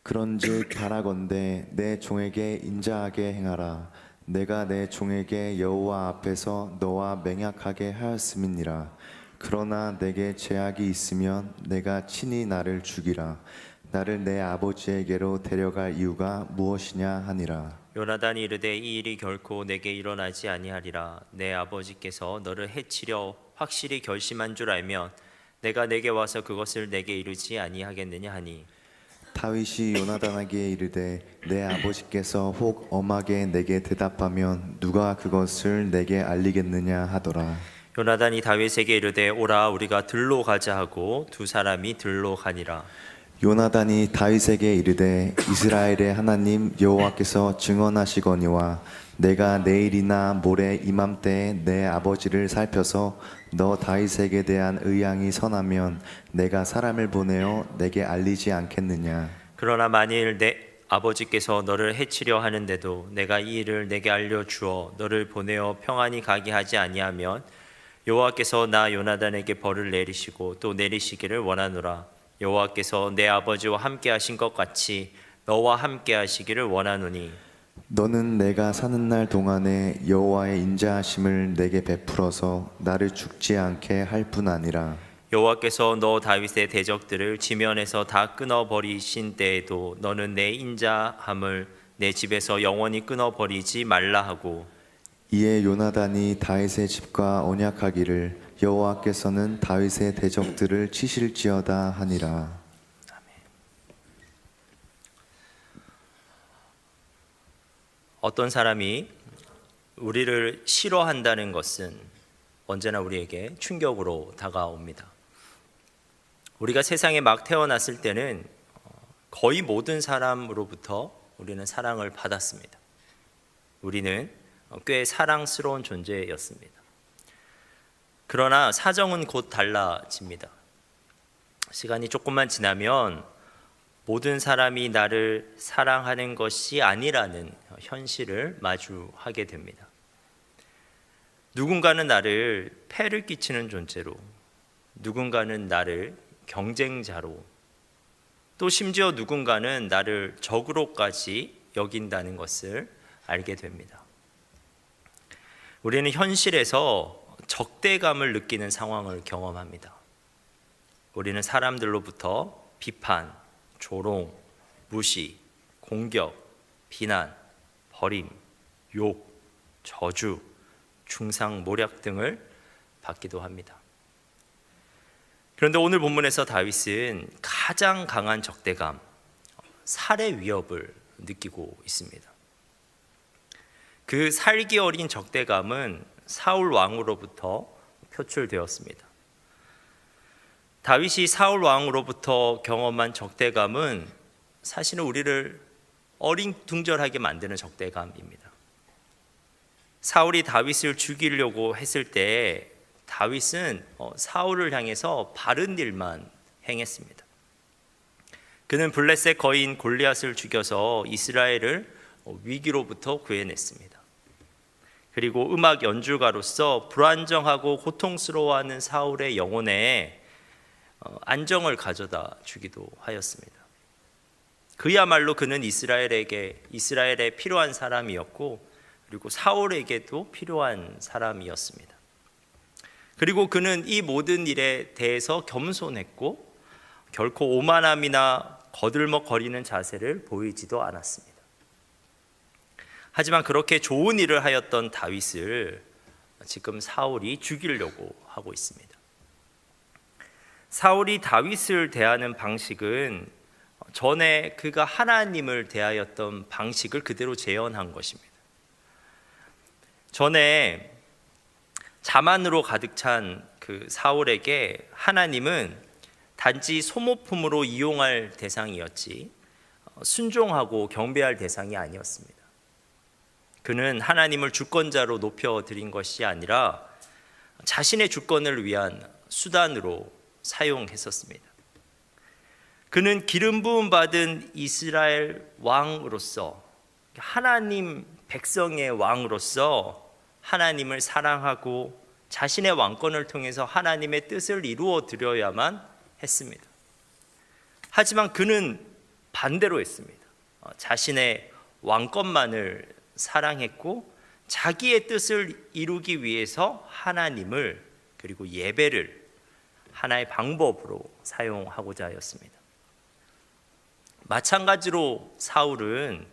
그런즉 바라건대 내 종에게 인자하게 행하라. 내가 내 종에게 여호와 앞에서 너와 맹약하게 하였음이니라. 그러나 내게 죄악이 있으면 내가 친히 나를 죽이라. 나를 내 아버지에게로 데려갈 이유가 무엇이냐 하니라. 요나단이 이르되 이 일이 결코 내게 일어나지 아니하리라. 내 아버지께서 너를 해치려 확실히 결심한 줄 알면 내가 내게 와서 그것을 내게 이르지 아니하겠느냐 하니 다윗이 요나단에게 이르되 내 아버지께서 혹 엄하게 내게 대답하면 누가 그것을 내게 알리겠느냐 하더라. 요나단이 다윗에게 이르되 오라 우리가 들로 가자 하고 두 사람이 들로 가니라. 요나단이 다윗에게 이르되 이스라엘의 하나님 여호와께서 증언하시거니와 내가 내일이나 모레 이맘때에 내 아버지를 살펴서 너 다윗에게 대한 의향이 선하면 내가 사람을 보내어 내게 알리지 않겠느냐. 그러나 만일 내 아버지께서 너를 해치려 하는데도 내가 이 일을 내게 알려 주어 너를 보내어 평안히 가게 하지 아니하면 여호와께서 나 요나단에게 벌을 내리시고 또 내리시기를 원하노라. 여호와께서 내 아버지와 함께 하신 것 같이 너와 함께 하시기를 원하노니 너는 내가 사는 날 동안에 여호와의 인자하심을 내게 베풀어서 나를 죽지 않게 할 뿐 아니라 여호와께서 너 다윗의 대적들을 지면에서 다 끊어 버리신 때에도 너는 내 인자함을 내 집에서 영원히 끊어 버리지 말라 하고 이에 요나단이 다윗의 집과 언약하기를 여호와께서는 다윗의 대적들을 치실지어다 하니라. 어떤 사람이 우리를 싫어한다는 것은 언제나 우리에게 충격으로 다가옵니다. 우리가 세상에 막 태어났을 때는 거의 모든 사람으로부터 우리는 사랑을 받았습니다. 우리는 꽤 사랑스러운 존재였습니다. 그러나 사정은 곧 달라집니다. 시간이 조금만 지나면 모든 사람이 나를 사랑하는 것이 아니라는 현실을 마주하게 됩니다. 누군가는 나를 폐를 끼치는 존재로, 누군가는 나를 경쟁자로, 또 심지어 누군가는 나를 적으로까지 여긴다는 것을 알게 됩니다. 우리는 현실에서 적대감을 느끼는 상황을 경험합니다. 우리는 사람들로부터 비판, 조롱, 무시, 공격, 비난, 버림, 욕, 저주, 중상모략 등을 받기도 합니다. 그런데 오늘 본문에서 다윗은 가장 강한 적대감, 살해 위협을 느끼고 있습니다. 그 살기 어린 적대감은 사울 왕으로부터 표출되었습니다. 다윗이 사울 왕으로부터 경험한 적대감은 사실은 우리를 어린둥절하게 만드는 적대감입니다. 사울이 다윗을 죽이려고 했을 때 다윗은 사울을 향해서 바른 일만 행했습니다. 그는 블레셋 거인 골리앗을 죽여서 이스라엘을 위기로부터 구해냈습니다. 그리고 음악 연주가로서 불안정하고 고통스러워하는 사울의 영혼에 안정을 가져다 주기도 하였습니다. 그야말로 그는 이스라엘에 필요한 사람이었고, 그리고 사울에게도 필요한 사람이었습니다. 그리고 그는 이 모든 일에 대해서 겸손했고 결코 오만함이나 거들먹거리는 자세를 보이지도 않았습니다. 하지만 그렇게 좋은 일을 하였던 다윗을 지금 사울이 죽이려고 하고 있습니다. 사울이 다윗을 대하는 방식은 전에 그가 하나님을 대하였던 방식을 그대로 재현한 것입니다. 전에 자만으로 가득 찬 그 사울에게 하나님은 단지 소모품으로 이용할 대상이었지 순종하고 경배할 대상이 아니었습니다. 그는 하나님을 주권자로 높여드린 것이 아니라 자신의 주권을 위한 수단으로 사용했었습니다. 그는 기름 부음 받은 이스라엘 왕으로서, 하나님 백성의 왕으로서 하나님을 사랑하고 자신의 왕권을 통해서 하나님의 뜻을 이루어 드려야만 했습니다. 하지만 그는 반대로 했습니다. 자신의 왕권만을 사랑했고 자기의 뜻을 이루기 위해서 하나님을, 그리고 예배를 하나의 방법으로 사용하고자 하였습니다. 마찬가지로 사울은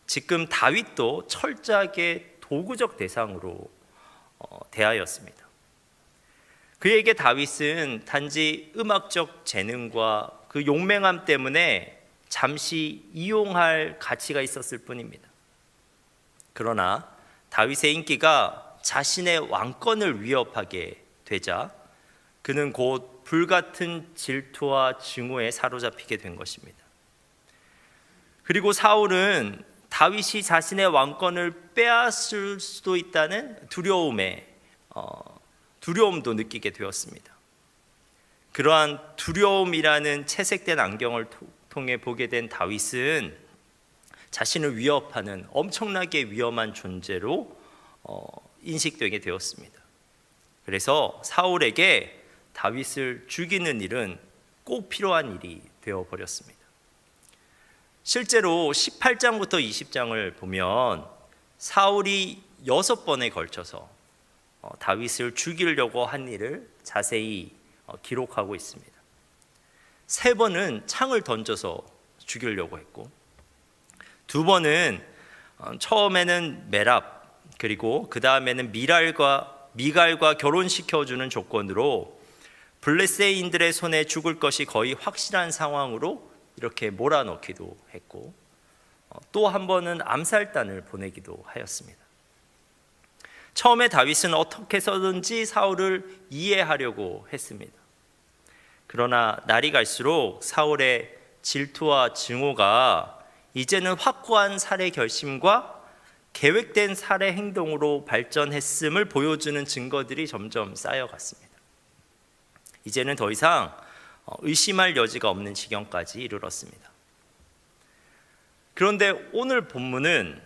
지금 다윗도 철저하게 도구적 대상으로 대하였습니다. 그에게 다윗은 단지 음악적 재능과 그 용맹함 때문에 잠시 이용할 가치가 있었을 뿐입니다. 그러나 다윗의 인기가 자신의 왕권을 위협하게 되자 그는 곧 불같은 질투와 증오에 사로잡히게 된 것입니다. 그리고 사울은 다윗이 자신의 왕권을 빼앗을 수도 있다는 두려움도 느끼게 되었습니다. 그러한 두려움이라는 채색된 안경을 통해 보게 된 다윗은 자신을 위협하는 엄청나게 위험한 존재로 인식되게 되었습니다. 그래서 사울에게 다윗을 죽이는 일은 꼭 필요한 일이 되어버렸습니다. 실제로 18장부터 20장을 보면 사울이 6번에 걸쳐서 다윗을 죽이려고 한 일을 자세히 기록하고 있습니다. 3번은 창을 던져서 죽이려고 했고, 2번은 처음에는 메랍, 그리고 그 다음에는 미갈과 결혼시켜주는 조건으로 블레셋인들의 손에 죽을 것이 거의 확실한 상황으로 이렇게 몰아넣기도 했고, 또 한 번은 암살단을 보내기도 하였습니다. 처음에 다윗은 어떻게 해서든지 사울을 이해하려고 했습니다. 그러나 날이 갈수록 사울의 질투와 증오가 이제는 확고한 살해 결심과 계획된 살해 행동으로 발전했음을 보여주는 증거들이 점점 쌓여갔습니다. 이제는 더 이상 의심할 여지가 없는 지경까지 이르렀습니다. 그런데 오늘 본문은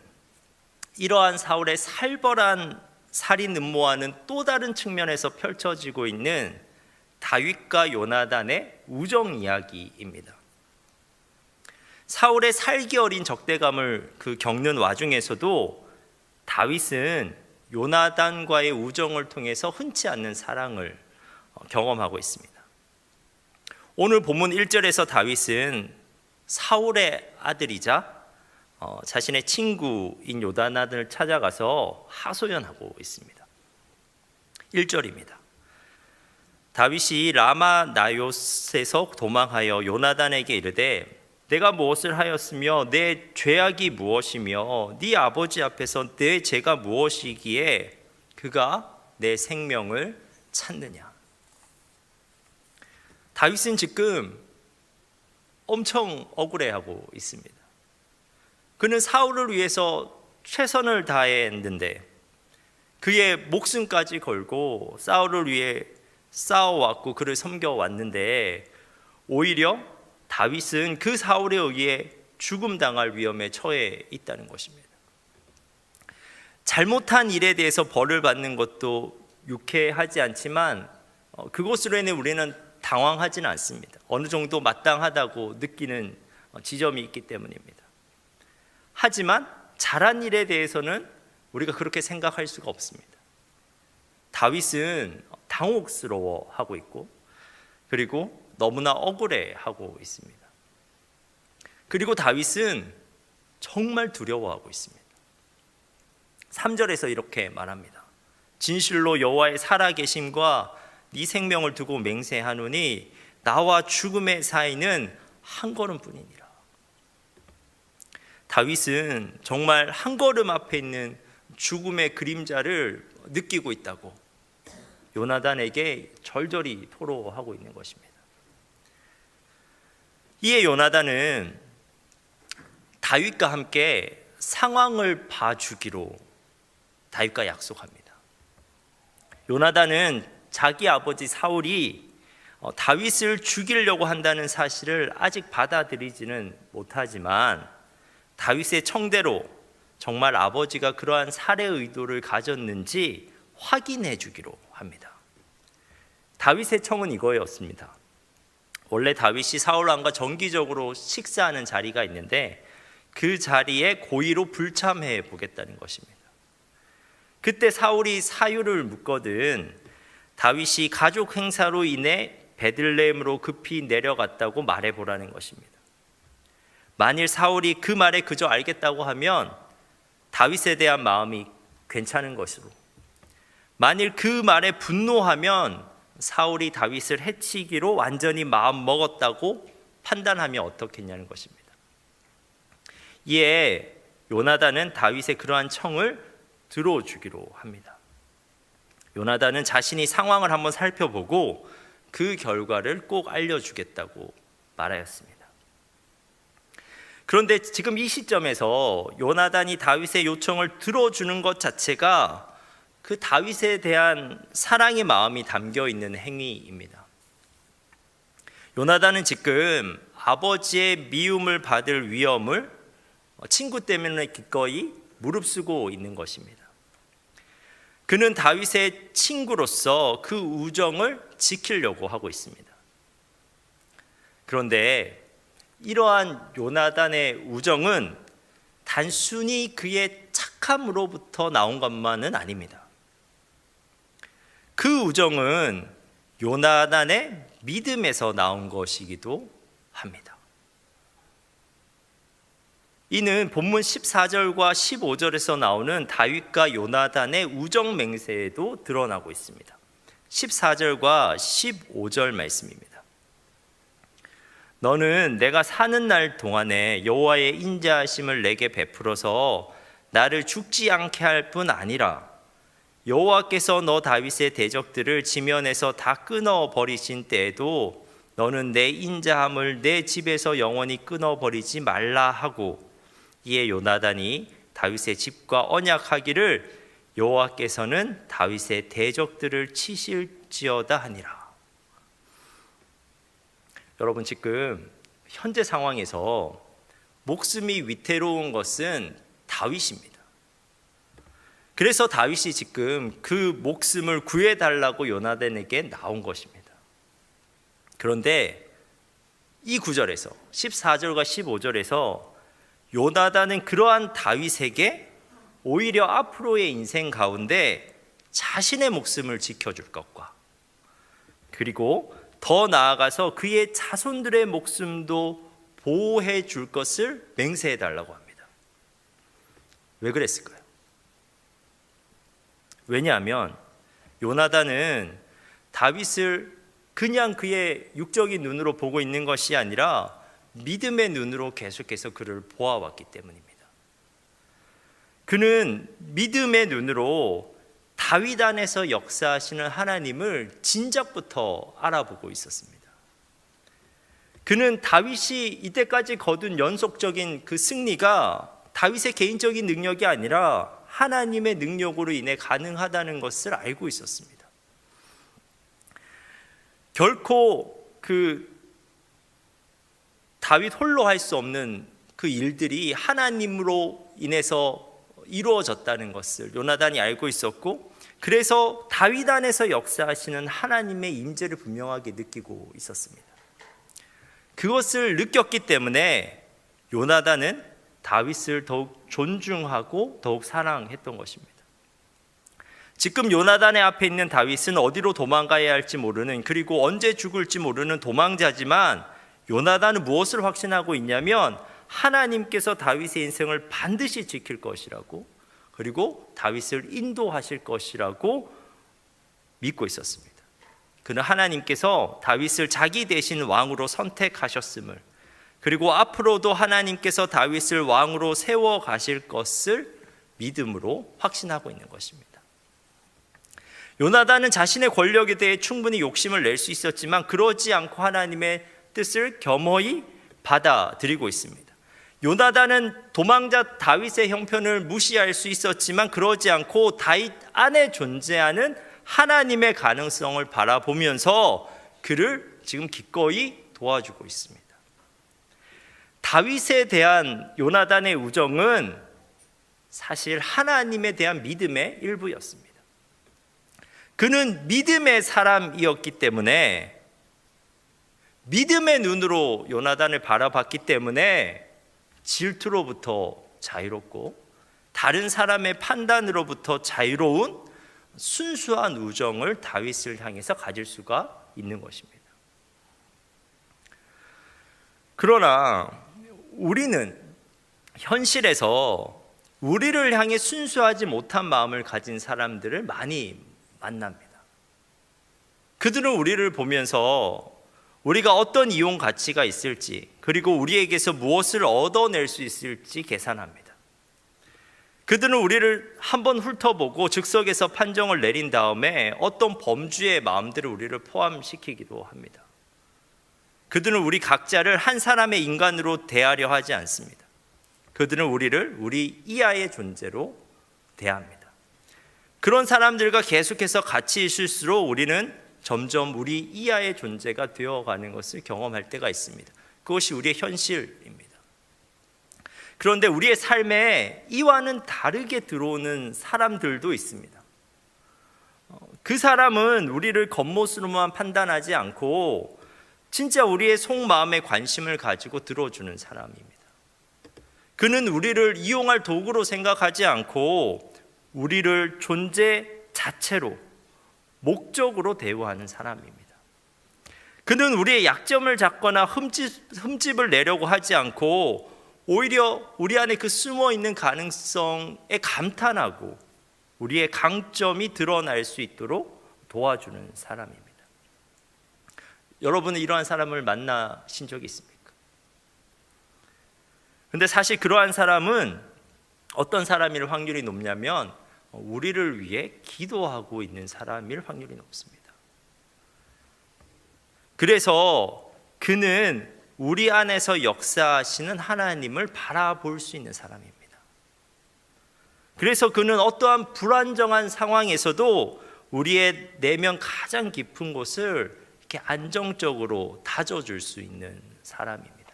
이러한 사울의 살벌한 살인 음모와는 또 다른 측면에서 펼쳐지고 있는 다윗과 요나단의 우정 이야기입니다. 사울의 살기 어린 적대감을 겪는 와중에서도 다윗은 요나단과의 우정을 통해서 흔치 않는 사랑을 경험하고 있습니다. 오늘 본문 1절에서 다윗은 사울의 아들이자 자신의 친구인 요나단을 찾아가서 하소연하고 있습니다. 1절입니다. 다윗이 라마 나요스에서 도망하여 요나단에게 이르되 내가 무엇을 하였으며 내 죄악이 무엇이며 네 아버지 앞에서 내 죄가 무엇이기에 그가 내 생명을 찾느냐. 다윗은 지금 엄청 억울해하고 있습니다. 그는 사울을 위해서 최선을 다했는데 그의 목숨까지 걸고 사울을 위해 싸워왔고 그를 섬겨왔는데 오히려 다윗은 그 사울에 의해 죽음당할 위험에 처해 있다는 것입니다. 잘못한 일에 대해서 벌을 받는 것도 유쾌하지 않지만 그것으로 인해 우리는 당황하지는 않습니다. 어느 정도 마땅하다고 느끼는 지점이 있기 때문입니다. 하지만 잘한 일에 대해서는 우리가 그렇게 생각할 수가 없습니다. 다윗은 당혹스러워하고 있고 그리고 너무나 억울해하고 있습니다. 그리고 다윗은 정말 두려워하고 있습니다. 3절에서 이렇게 말합니다. 진실로 여호와의 살아계심과 네 생명을 두고 맹세하노니 나와 죽음의 사이는 한 걸음뿐이니라. 다윗은 정말 한 걸음 앞에 있는 죽음의 그림자를 느끼고 있다고 요나단에게 절절히 토로하고 있는 것입니다. 이에 요나단은 다윗과 함께 상황을 봐주기로 다윗과 약속합니다. 요나단은 자기 아버지 사울이 다윗을 죽이려고 한다는 사실을 아직 받아들이지는 못하지만 다윗의 청대로 정말 아버지가 그러한 살해 의도를 가졌는지 확인해 주기로 합니다. 다윗의 청은 이거였습니다. 원래 다윗이 사울 왕과 정기적으로 식사하는 자리가 있는데 그 자리에 고의로 불참해 보겠다는 것입니다. 그때 사울이 사유를 묻거든 다윗이 가족 행사로 인해 베들레헴으로 급히 내려갔다고 말해보라는 것입니다. 만일 사울이 그 말에 그저 알겠다고 하면 다윗에 대한 마음이 괜찮은 것으로, 만일 그 말에 분노하면 사울이 다윗을 해치기로 완전히 마음 먹었다고 판단하면 어떻겠냐는 것입니다. 이에 요나단은 다윗의 그러한 청을 들어주기로 합니다. 요나단은 자신이 상황을 한번 살펴보고 그 결과를 꼭 알려주겠다고 말하였습니다. 그런데 지금 이 시점에서 요나단이 다윗의 요청을 들어주는 것 자체가 그 다윗에 대한 사랑의 마음이 담겨 있는 행위입니다. 요나단은 지금 아버지의 미움을 받을 위험을 친구 때문에 기꺼이 무릅쓰고 있는 것입니다. 그는 다윗의 친구로서 그 우정을 지키려고 하고 있습니다. 그런데 이러한 요나단의 우정은 단순히 그의 착함으로부터 나온 것만은 아닙니다. 그 우정은 요나단의 믿음에서 나온 것이기도 합니다. 이는 본문 14절과 15절에서 나오는 다윗과 요나단의 우정 맹세에도 드러나고 있습니다. 14절과 15절 말씀입니다. 너는 내가 사는 날 동안에 여호와의 인자하심을 내게 베풀어서 나를 죽지 않게 할 뿐 아니라 여호와께서 너 다윗의 대적들을 지면에서 다 끊어 버리신 때에도 너는 내 인자함을 내 집에서 영원히 끊어 버리지 말라 하고, 이에 요나단이 다윗의 집과 언약하기를 여호와께서는 다윗의 대적들을 치실지어다 하니라. 여러분, 지금 현재 상황에서 목숨이 위태로운 것은 다윗입니다. 그래서 다윗이 지금 그 목숨을 구해달라고 요나단에게 나온 것입니다. 그런데 이 구절에서 14절과 15절에서 요나단은 그러한 다윗에게 오히려 앞으로의 인생 가운데 자신의 목숨을 지켜줄 것과, 그리고 더 나아가서 그의 자손들의 목숨도 보호해 줄 것을 맹세해 달라고 합니다. 왜 그랬을까요? 왜냐하면 요나단은 다윗을 그냥 그의 육적인 눈으로 보고 있는 것이 아니라 믿음의 눈으로 계속해서 그를 보아왔기 때문입니다. 그는 믿음의 눈으로 다윗 안에서 역사하시는 하나님을 진작부터 알아보고 있었습니다. 그는 다윗이 이때까지 거둔 연속적인 그 승리가 다윗의 개인적인 능력이 아니라 하나님의 능력으로 인해 가능하다는 것을 알고 있었습니다. 결코 그 다윗 홀로 할 수 없는 그 일들이 하나님으로 인해서 이루어졌다는 것을 요나단이 알고 있었고, 그래서 다윗 안에서 역사하시는 하나님의 임재를 분명하게 느끼고 있었습니다. 그것을 느꼈기 때문에 요나단은 다윗을 더욱 존중하고 더욱 사랑했던 것입니다. 지금 요나단의 앞에 있는 다윗은 어디로 도망가야 할지 모르는, 그리고 언제 죽을지 모르는 도망자지만, 요나단은 무엇을 확신하고 있냐면 하나님께서 다윗의 인생을 반드시 지킬 것이라고, 그리고 다윗을 인도하실 것이라고 믿고 있었습니다. 그는 하나님께서 다윗을 자기 대신 왕으로 선택하셨음을, 그리고 앞으로도 하나님께서 다윗을 왕으로 세워 가실 것을 믿음으로 확신하고 있는 것입니다. 요나단은 자신의 권력에 대해 충분히 욕심을 낼 수 있었지만 그러지 않고 하나님의 뜻을 겸허히 받아들이고 있습니다. 요나단은 도망자 다윗의 형편을 무시할 수 있었지만 그러지 않고 다윗 안에 존재하는 하나님의 가능성을 바라보면서 그를 지금 기꺼이 도와주고 있습니다. 다윗에 대한 요나단의 우정은 사실 하나님에 대한 믿음의 일부였습니다. 그는 믿음의 사람이었기 때문에, 믿음의 눈으로 요나단을 바라봤기 때문에 질투로부터 자유롭고 다른 사람의 판단으로부터 자유로운 순수한 우정을 다윗을 향해서 가질 수가 있는 것입니다. 그러나 우리는 현실에서 우리를 향해 순수하지 못한 마음을 가진 사람들을 많이 만납니다. 그들은 우리를 보면서 우리가 어떤 이용 가치가 있을지, 그리고 우리에게서 무엇을 얻어낼 수 있을지 계산합니다. 그들은 우리를 한번 훑어보고 즉석에서 판정을 내린 다음에 어떤 범주의 마음들을 우리를 포함시키기도 합니다. 그들은 우리 각자를 한 사람의 인간으로 대하려 하지 않습니다. 그들은 우리를 우리 이하의 존재로 대합니다. 그런 사람들과 계속해서 같이 있을수록 우리는 점점 우리 이하의 존재가 되어가는 것을 경험할 때가 있습니다. 그것이 우리의 현실입니다. 그런데 우리의 삶에 이와는 다르게 들어오는 사람들도 있습니다. 그 사람은 우리를 겉모습으로만 판단하지 않고 진짜 우리의 속마음에 관심을 가지고 들어주는 사람입니다. 그는 우리를 이용할 도구로 생각하지 않고 우리를 존재 자체로, 목적으로 대우하는 사람입니다. 그는 우리의 약점을 잡거나 흠집을 내려고 하지 않고 오히려 우리 안에 그 숨어있는 가능성에 감탄하고 우리의 강점이 드러날 수 있도록 도와주는 사람입니다. 여러분은 이러한 사람을 만나신 적이 있습니까? 근데 사실 그러한 사람은 어떤 사람일 확률이 높냐면 우리를 위해 기도하고 있는 사람일 확률이 높습니다. 그래서 그는 우리 안에서 역사하시는 하나님을 바라볼 수 있는 사람입니다. 그래서 그는 어떠한 불안정한 상황에서도 우리의 내면 가장 깊은 곳을 이렇게 안정적으로 다져줄 수 있는 사람입니다.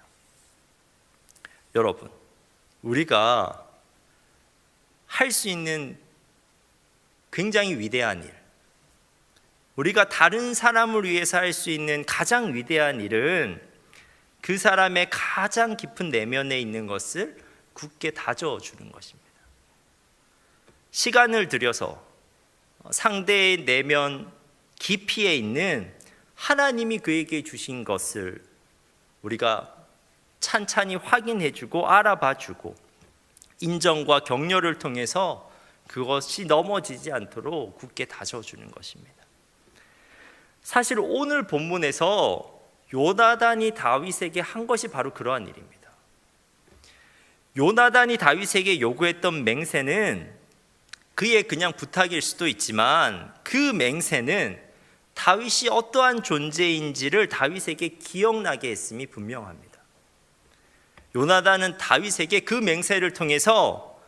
여러분, 우리가 할 수 있는 굉장히 위대한 일, 우리가 다른 사람을 위해서 할 수 있는 가장 위대한 일은 그 사람의 가장 깊은 내면에 있는 것을 굳게 다져주는 것입니다. 시간을 들여서 상대의 내면 깊이에 있는 하나님이 그에게 주신 것을 우리가 찬찬히 확인해주고 알아봐주고 인정과 격려를 통해서 그것이 넘어지지 않도록 굳게 다져주는 것입니다. 사실 오늘 본문에서 요나단이 다윗에게 한 것이 바로 그러한 일입니다. 요나단이 다윗에게 요구했던 맹세는 그의 그냥 부탁일 수도 있지만 그 맹세는 다윗이 어떠한 존재인지를 다윗에게 기억나게 했음이 분명합니다. 요나단은 다윗에게 그 맹세를 통해서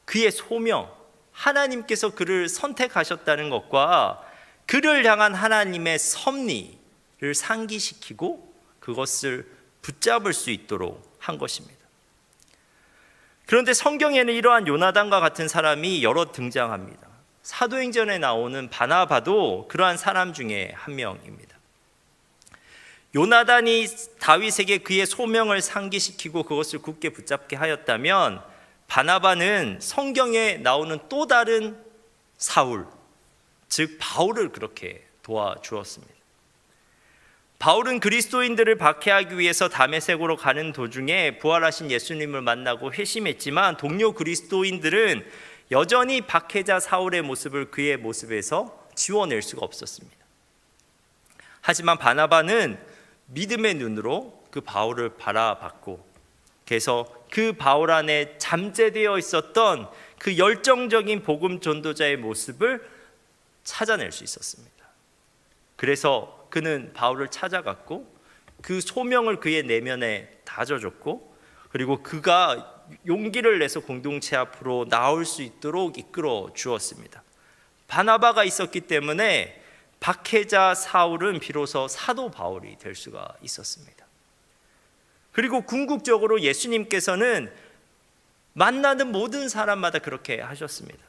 그의 소명, 하나님께서 그를 선택하셨다는 것과 그를 향한 하나님의 섭리를 상기시키고 그것을 붙잡을 수 있도록 한 것입니다. 그런데 성경에는 이러한 요나단과 같은 사람이 여러 등장합니다. 사도행전에 나오는 바나바도 그러한 사람 중에 한 명입니다. 요나단이 다윗에게 그의 소명을 상기시키고 그것을 굳게 붙잡게 하였다면 바나바는 성경에 나오는 또 다른 사울, 즉 바울을 그렇게 도와주었습니다. 바울은 그리스도인들을 박해하기 위해서 다메섹으로 가는 도중에 부활하신 예수님을 만나고 회심했지만 동료 그리스도인들은 여전히 박해자 사울의 모습을 그의 모습에서 지워낼 수가 없었습니다. 하지만 바나바는 믿음의 눈으로 그 바울을 바라봤고 그래서 그 바울 안에 잠재되어 있었던 그 열정적인 복음 전도자의 모습을 찾아낼 수 있었습니다. 그래서 그는 바울을 찾아갔고 그 소명을 그의 내면에 다져줬고 그리고 그가 용기를 내서 공동체 앞으로 나올 수 있도록 이끌어 주었습니다. 바나바가 있었기 때문에 박해자 사울은 비로소 사도 바울이 될 수가 있었습니다. 그리고 궁극적으로 예수님께서는 만나는 모든 사람마다 그렇게 하셨습니다.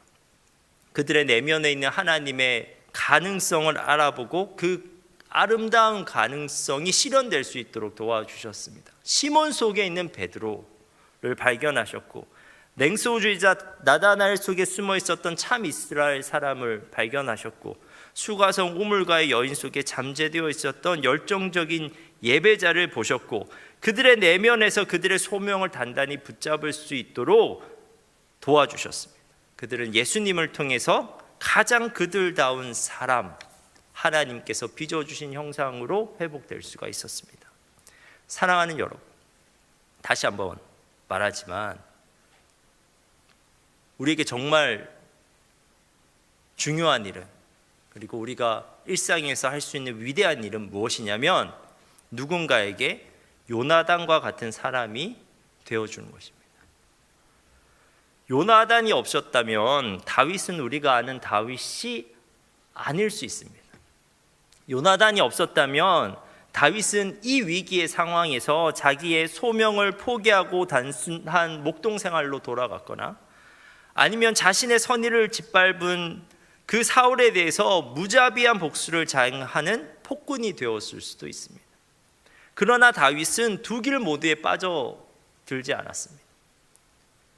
그들의 내면에 있는 하나님의 가능성을 알아보고 그 아름다운 가능성이 실현될 수 있도록 도와주셨습니다. 시몬 속에 있는 베드로를 발견하셨고 냉소주의자 나다나엘 속에 숨어 있었던 참 이스라엘 사람을 발견하셨고 수가성 우물가의 여인 속에 잠재되어 있었던 열정적인 예배자를 보셨고 그들의 내면에서 그들의 소명을 단단히 붙잡을 수 있도록 도와주셨습니다. 그들은 예수님을 통해서 가장 그들다운 사람, 하나님께서 빚어주신 형상으로 회복될 수가 있었습니다. 사랑하는 여러분, 다시 한번 말하지만 우리에게 정말 중요한 일은 그리고 우리가 일상에서 할 수 있는 위대한 일은 무엇이냐면 누군가에게 요나단과 같은 사람이 되어주는 것입니다. 요나단이 없었다면 다윗은 우리가 아는 다윗이 아닐 수 있습니다. 요나단이 없었다면 다윗은 이 위기의 상황에서 자기의 소명을 포기하고 단순한 목동 생활로 돌아갔거나 아니면 자신의 선의를 짓밟은 그 사울에 대해서 무자비한 복수를 자행하는 폭군이 되었을 수도 있습니다. 그러나 다윗은 두 길 모두에 빠져들지 않았습니다.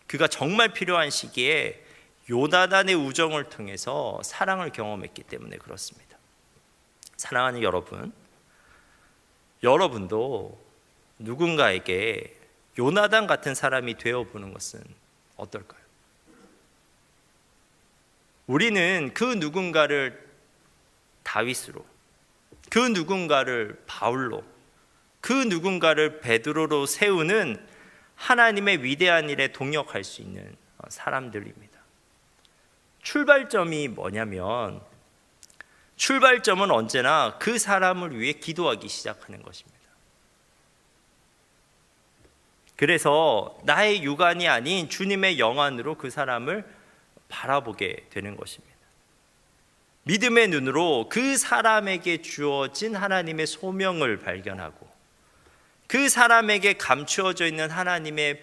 그가 정말 필요한 시기에 요나단의 우정을 통해서 사랑을 경험했기 때문에 그렇습니다. 사랑하는 여러분, 여러분도 누군가에게 요나단 같은 사람이 되어보는 것은 어떨까요? 우리는 그 누군가를 다윗으로, 그 누군가를 바울로, 그 누군가를 베드로로 세우는 하나님의 위대한 일에 동역할 수 있는 사람들입니다. 출발점이 뭐냐면, 출발점은 언제나 그 사람을 위해 기도하기 시작하는 것입니다. 그래서 나의 육안이 아닌 주님의 영안으로 그 사람을 바라보게 되는 것입니다. 믿음의 눈으로 그 사람에게 주어진 하나님의 소명을 발견하고 그 사람에게 감추어져 있는 하나님의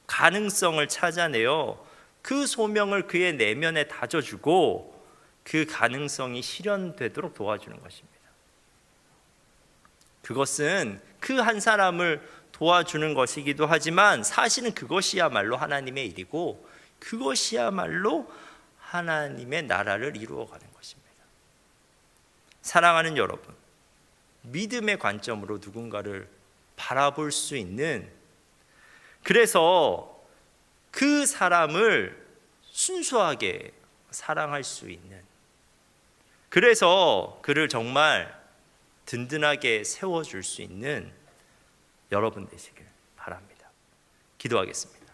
가능성을 찾아내어 그 소명을 그의 내면에 다져주고 그 가능성이 실현되도록 도와주는 것입니다. 그것은 그 한 사람을 도와주는 것이기도 하지만 사실은 그것이야말로 하나님의 일이고 그것이야말로 하나님의 나라를 이루어가는 것입니다. 사랑하는 여러분, 믿음의 관점으로 누군가를 바라볼 수 있는, 그래서 그 사람을 순수하게 사랑할 수 있는, 그래서 그를 정말 든든하게 세워줄 수 있는 여러분 되시길 바랍니다. 기도하겠습니다.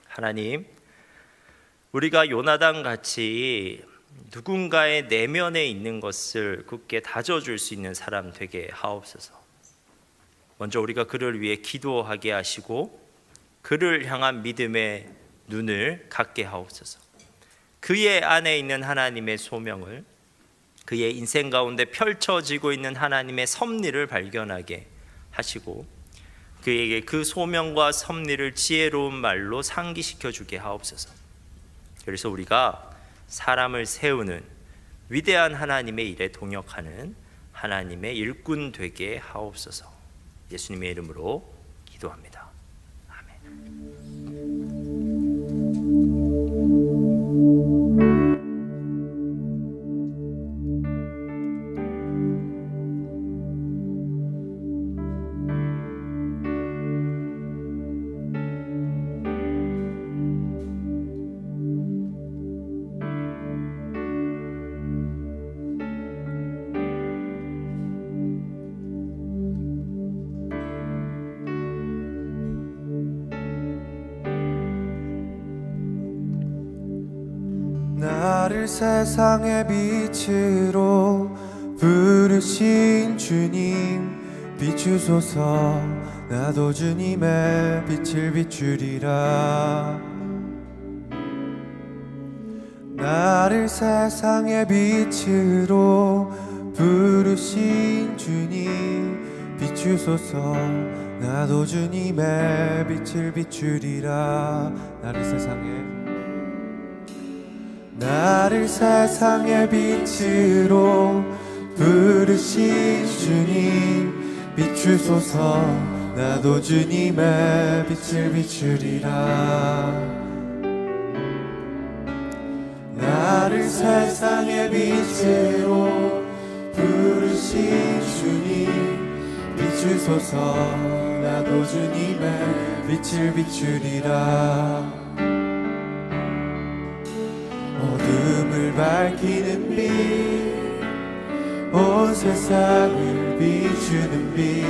하나님, 우리가 요나단 같이 누군가의 내면에 있는 것을 굳게 다져줄 수 있는 사람 되게 하옵소서. 먼저 우리가 그를 위해 기도하게 하시고 그를 향한 믿음의 눈을 갖게 하옵소서. 그의 안에 있는 하나님의 소명을, 그의 인생 가운데 펼쳐지고 있는 하나님의 섭리를 발견하게 하시고 그에게 그 소명과 섭리를 지혜로운 말로 상기시켜 주게 하옵소서. 그래서 우리가 사람을 세우는 위대한 하나님의 일에 동역하는 하나님의 일꾼 되게 하옵소서. 예수님의 이름으로 기도합니다. 아멘. 나를 세상의 빛으로 부르신 주님 비추소서. 나도 주님의 빛을 비추리라. 나를 세상의 빛으로 부르신 주님 비추소서. 나도 주님의 빛을 비추리라. 나를 세상의 빛으로 부르신 주님 비추소서. 나도 주님의 빛을 비추리라. 나를 세상의 빛으로 부르신 주님 비추소서. 나도 주님의 빛을 비추리라. 어둠을 밝히는 빛, 온 세상을 비추는 빛,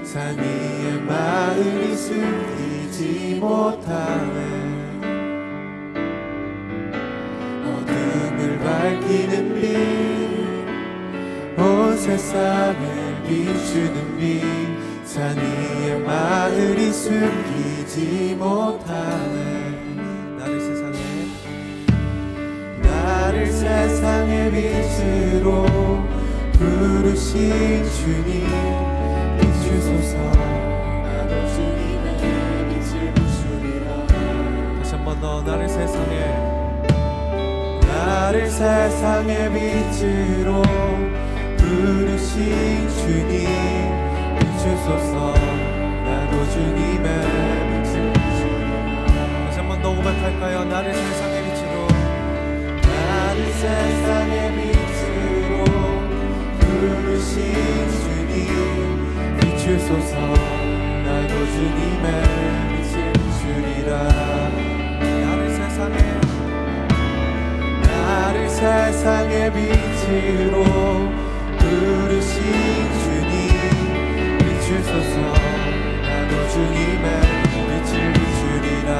산 위의 마을이 숨기지 못하네. 어둠을 밝히는 빛, 온 세상을 비추는 빛, 산 위의 마을이 숨기지 못하네. 나를 나를 세상의 빛으로 부르신 주님 비추소서. 나도 주님의 빛을 비추리라. 다시 한 번 더. 나를 세상의 빛으로 부르신 주님 비추소서. 나도 주님의 빛을 비추리라. 다시 한 번 더 고백할까요? 나를 세상의 빛으로, 나를 세상의 빛으로 부르신 주님 비추소서. 나도 주님의 빛을 비추리라. 나를 세상의 빛으로 부르신 주님 비추소서. 나도 주님의 빛을 비추리라.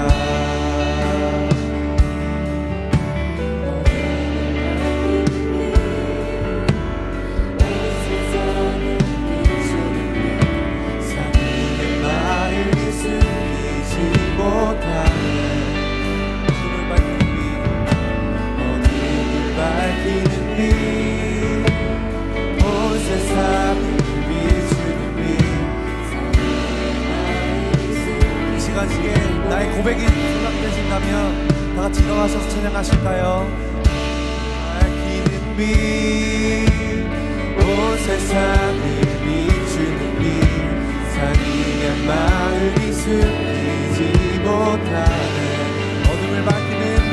사랑의 마음이 숨기지 못하네. 밝히는 빛, 온 세상을 비추는 빛. 이 시간 중에 나의 고백이 생각되신다면 다 같이 일어나셔서 찬양하실까요? 밝히는 빛, 온 세상을 비추는 빛. 사랑의 마음이 숨기지 못하네. 어둠을 밝히는 빛,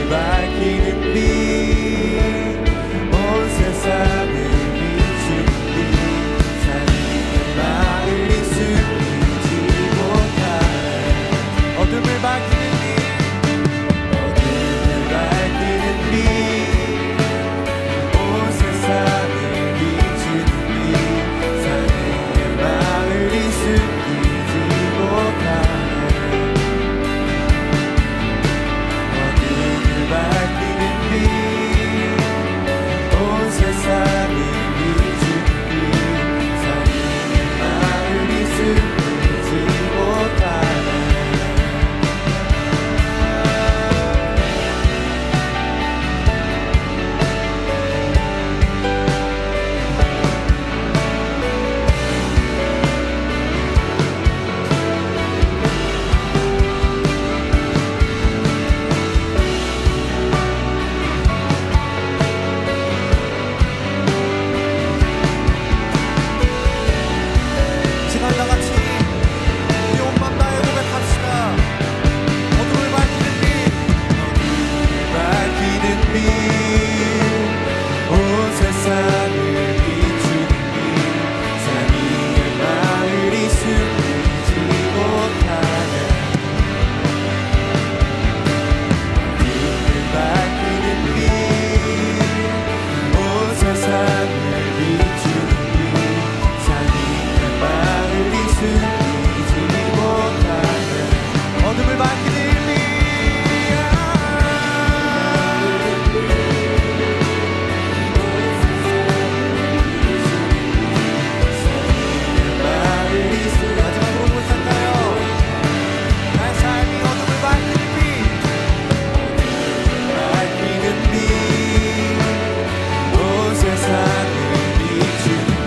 밝히는 빛, 온 세상을 비추는 빛. 사랑의 마음이 숨기지 못하네. 어둠을 밝히는 빛, 어둠을 밝히는 빛, 온 세상을 비추는 빛. 사랑의 마음이 숨기지 못하네. 밝히는 빛, 온 세상을 비추는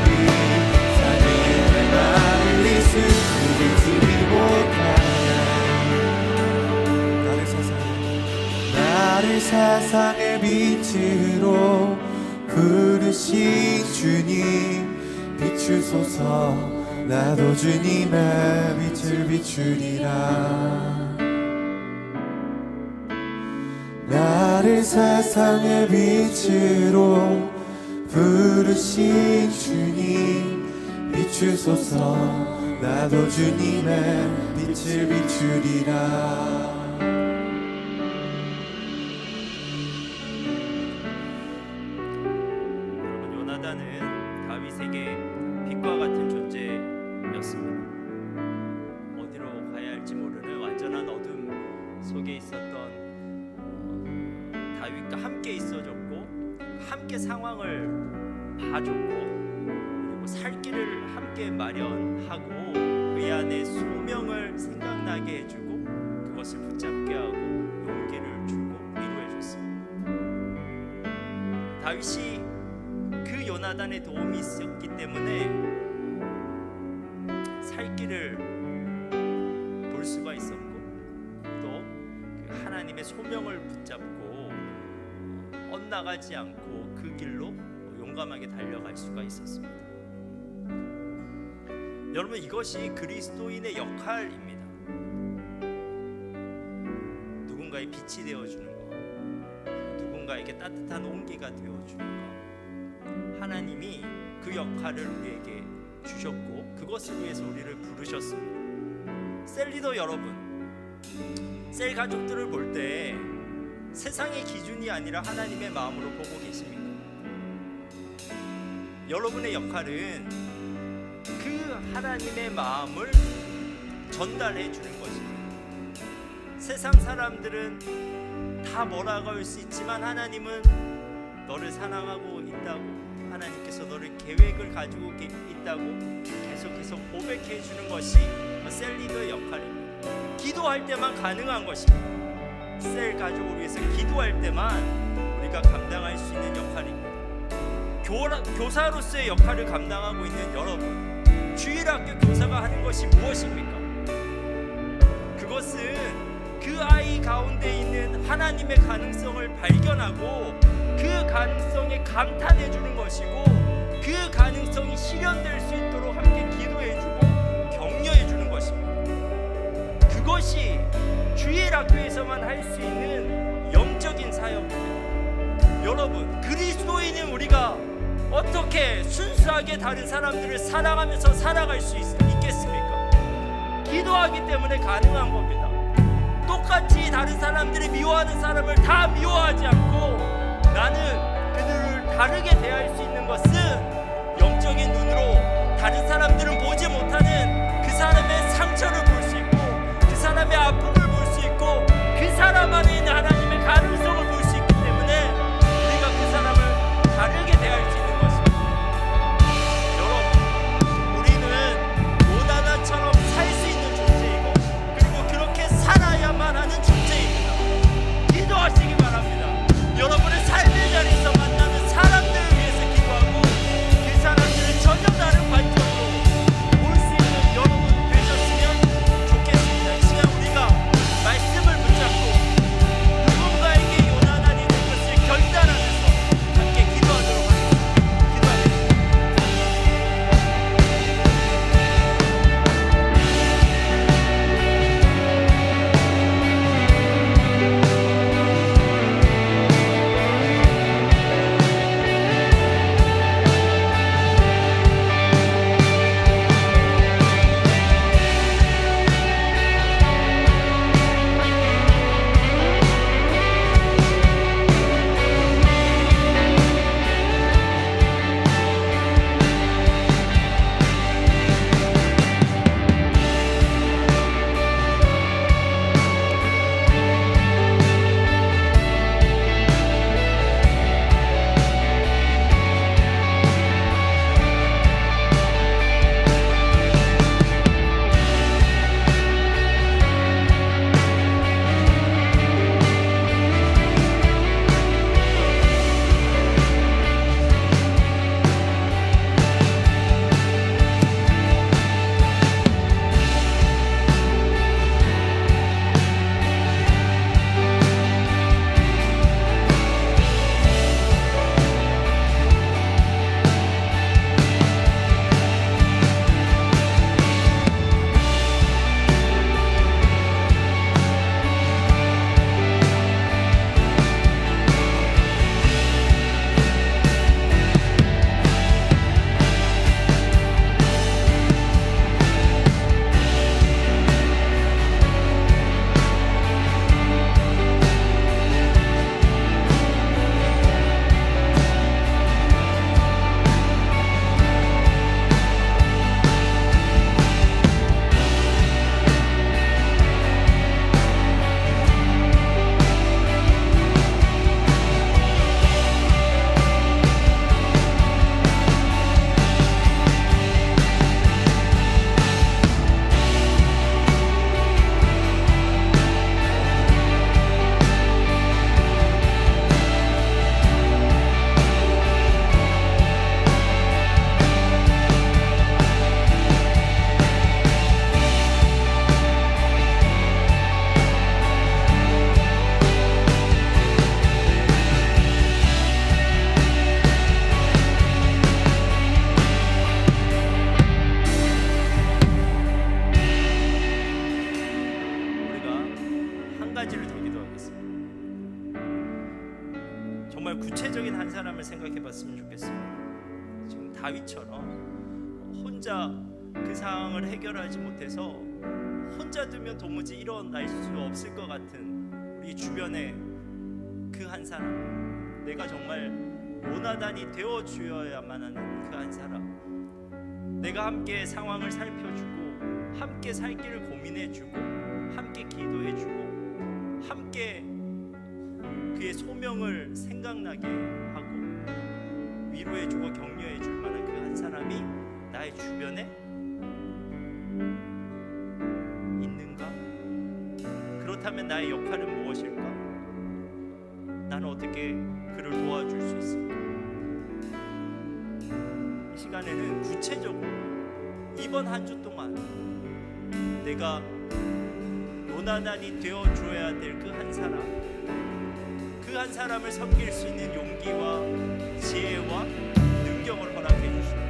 빛. 사랑의 마음이 숨기지 못하네. 세상의 빛으로 부르신 주님 비추소서. 나도 주님의 빛을 비추리라. 나를 세상의 빛으로 부르신 주님 비추소서. 나도 주님의 빛을 비추리라. 요나단은 다윗에게 빛과 같은 존재였습니다. 어디로 가야 할지 모르는 완전한 어둠 속에 있었던 다윗과 함께 있어줬고, 함께 상황을 봐줬고, 그리고 살 길을 함께 마련하고 그의 안에 소명을 생각나게 해주고 그것을 붙잡게 하고 용기를 주고 위로해 다윗이 그 요나단의 도움이 있었기 때문에 살 길을 볼 수가 있었고 또 그 하나님의 소명을 붙잡고 엇나가지 않고 그 길로 용감하게 달려갈 수가 있었습니다. 여러분, 이것이 그리스도인의 역할입니다. 누군가의 빛이 되어주는 것, 누군가에게 따뜻한 온기가 되어주는 것, 하나님이 그 역할을 우리에게 주셨고 그것을 위해서 우리를 부르셨습니다. 셀리더 여러분, 셀 가족들을 볼 때 세상의 기준이 아니라 하나님의 마음으로 보고 계십니까? 여러분의 역할은 그 하나님의 마음을 전달해 주는 것입니다. 세상 사람들은 다 뭐라고 할 수 있지만 하나님은 너를 사랑하고 있다고, 하나님께서 너를 계획을 가지고 있다고 계속해서 고백해 주는 것이 셀리더의 역할입니다. 기도할 때만 가능한 것입니다. 셀 가족을 위해서 기도할 때만 우리가 감당할 수 있는 역할입니다. 교사로서의 역할을 감당하고 있는 여러분, 주일학교 교사가 하는 것이 무엇입니까? 그것은 그 아이 가운데 있는 하나님의 가능성을 발견하고 그 가능성에 감탄해 주는 것이고, 그 가능성이 실현될 수 있도록 함께 기도해주고 격려해 주는 것입니다. 그것이 주일학교에서만 할 수 있는 영적인 사역입니다. 여러분, 그리스도인인 우리가 어떻게 순수하게 다른 사람들을 사랑하면서 살아갈 수 있겠습니까? 기도하기 때문에 가능한 겁니다. 똑같이 다른 사람들이 미워하는 사람을 다 미워하지 않고 나는 그들을 다르게 대할 수 있는 것은 영적인 눈으로 다른 사람들은 보지 못하는 그 사람의 상처를 볼 수 있고, 그 사람의 아픔을 볼 수 있고, 그 사람 안에 있는 하나님의 가능성을 볼 수 있기 때문에 우리가 그 사람을 다르게 대할 수 있는 것입니다. 여러분, 우리는 요나단처럼 살 수 있는 존재이고, 그리고 그렇게 살아야만 하는 존재입니다. 기도하시기 바랍니다. 여러분의 삶의 자리에서 만나는 사람들을 위해서 기도하고 그 사람들은 전혀 다른 생각해봤으면 좋겠습니다. 지금 다윗처럼 혼자 그 상황을 해결하지 못해서 혼자 두면 도무지 일어날 수 없을 것 같은 우리 주변에 그 한 사람, 내가 정말 요나단이 되어 주어야만 하는 그 한 사람, 내가 함께 상황을 살펴주고 함께 살 길을 고민해주고 함께 기도해주고 함께 그의 소명을 생각나게 하고 위로해주고 격려해줄 만한 그 한 사람이 나의 주변에 있는가? 그렇다면 나의 역할은 무엇일까? 나는 어떻게 그를 도와줄 수 있을까? 이 시간에는 구체적으로 이번 한 주 동안 내가 요나단이 되어줘야 될 그 한 사람, 그 한 사람을 섬길 수 있는 용기와 지혜와 능력을 허락해 주시고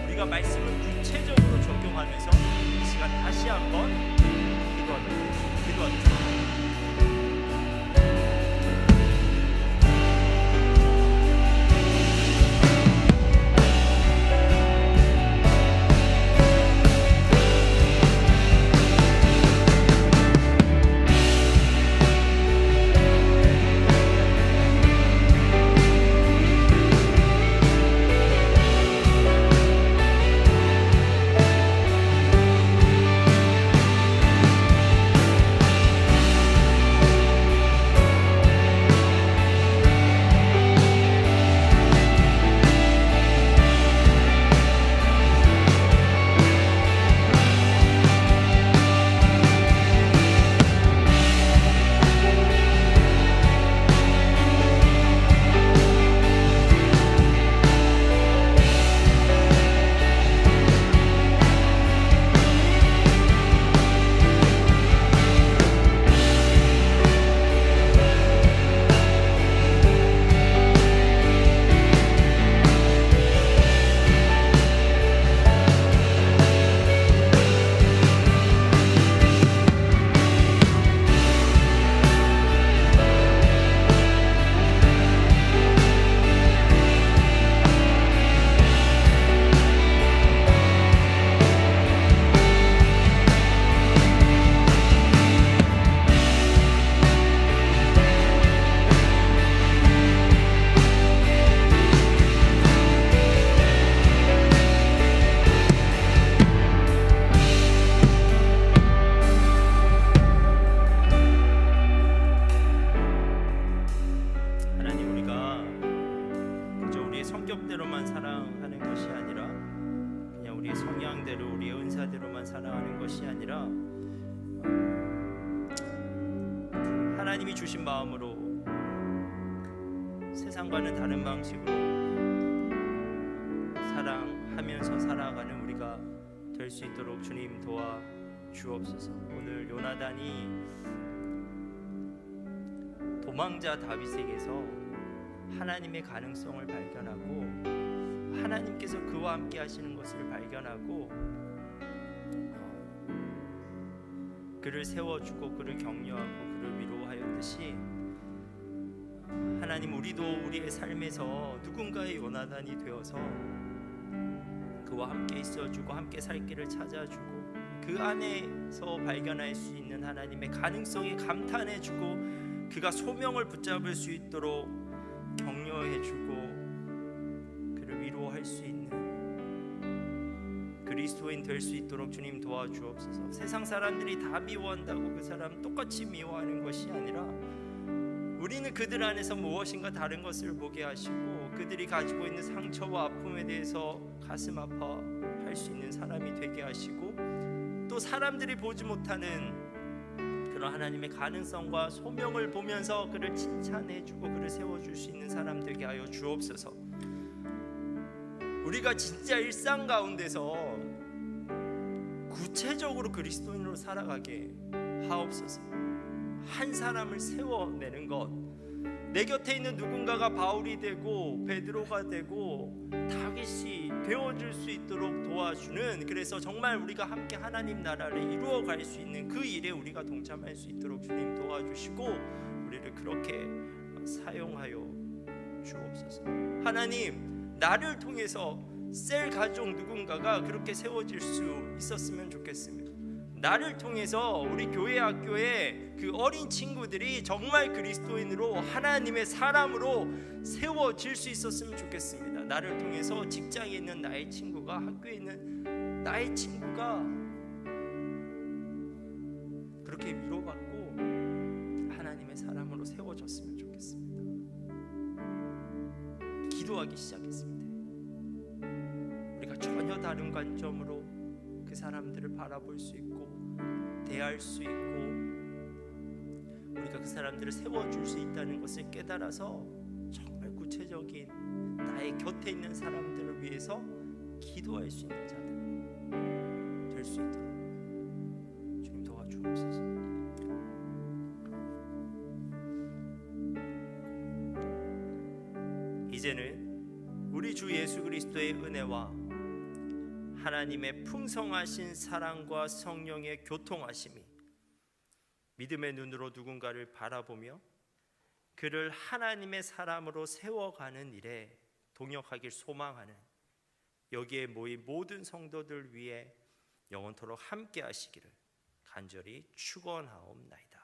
우리가 말씀을 구체적으로 적용하면서 이 시간 다시 한번 기도하겠습니다. 성격대로만 사랑하는 것이 아니라 그냥 우리의 성향대로 우리의 은사대로만 사랑하는 것이 아니라 하나님이 주신 마음으로 세상과는 다른 방식으로 사랑하면서 살아가는 우리가 될 수 있도록 주님 도와 주옵소서. 오늘 요나단이 도망자 다윗에게서 하나님의 가능성을 발견하고 하나님께서 그와 함께 하시는 것을 발견하고 그를 세워주고 그를 격려하고 그를 위로하였듯이 하나님 우리도 우리의 삶에서 누군가의 요나단이 되어서 그와 함께 있어주고 함께 살 길을 찾아주고 그 안에서 발견할 수 있는 하나님의 가능성에 감탄해주고 그가 소명을 붙잡을 수 있도록 격려해주고 그를 위로할 수 있는 그리스도인 될 수 있도록 주님 도와주옵소서. 세상 사람들이 다 미워한다고 그 사람 똑같이 미워하는 것이 아니라 우리는 그들 안에서 무엇인가 다른 것을 보게 하시고 그들이 가지고 있는 상처와 아픔에 대해서 가슴 아파할 수 있는 사람이 되게 하시고 또 사람들이 보지 못하는 그런 하나님의 가능성과 소명을 보면서 그를 칭찬해주고 그를 세워줄 수 있는 사람 되게 하여 주옵소서. 우리가 진짜 일상 가운데서 구체적으로 그리스도인으로 살아가게 하옵소서. 한 사람을 세워내는 것, 내 곁에 있는 누군가가 바울이 되고 베드로가 되고 다윗이 되어줄 수 있도록 도와주는, 그래서 정말 우리가 함께 하나님 나라를 이루어갈 수 있는 그 일에 우리가 동참할 수 있도록 주님 도와주시고 우리를 그렇게 사용하여 주옵소서. 하나님, 나를 통해서 셀 가족 누군가가 그렇게 세워질 수 있었으면 좋겠습니다. 나를 통해서 우리 교회 학교에 그 어린 친구들이 정말 그리스도인으로 하나님의 사람으로 세워질 수 있었으면 좋겠습니다. 나를 통해서 직장에 있는 나의 친구가, 학교에 있는 나의 친구가 그렇게 위로받고 하나님의 사람으로 세워졌으면 좋겠습니다. 기도하기 시작했습니다. 우리가 전혀 다른 관점으로 그 사람들을 바라볼 수 있고 대할 수 있고 우리가 그 사람들을 세워줄 수 있다는 것을 깨달아서 정말 구체적인 나의 곁에 있는 사람들을 위해서 기도할 수 있는 자들 될 수 있도록 주님 도와주옵소서. 이제는 우리 주 예수 그리스도의 은혜와 하나님의 풍성하신 사랑과 성령의 교통하심이 믿음의 눈으로 누군가를 바라보며 그를 하나님의 사람으로 세워가는 일에 동역하길 소망하는 여기에 모인 모든 성도들 위해 영원토록 함께 하시기를 간절히 축원하옵나이다.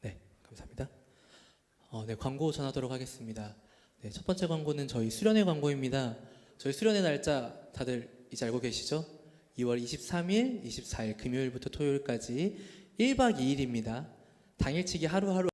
네, 감사합니다. 네, 광고 전하도록 하겠습니다. 네, 첫 번째 광고는 저희 수련회 광고입니다. 저희 수련회 날짜 다들 이제 알고 계시죠? 2월 23일, 24일 금요일부터 토요일까지 1박 2일입니다. 당일치기 하루하루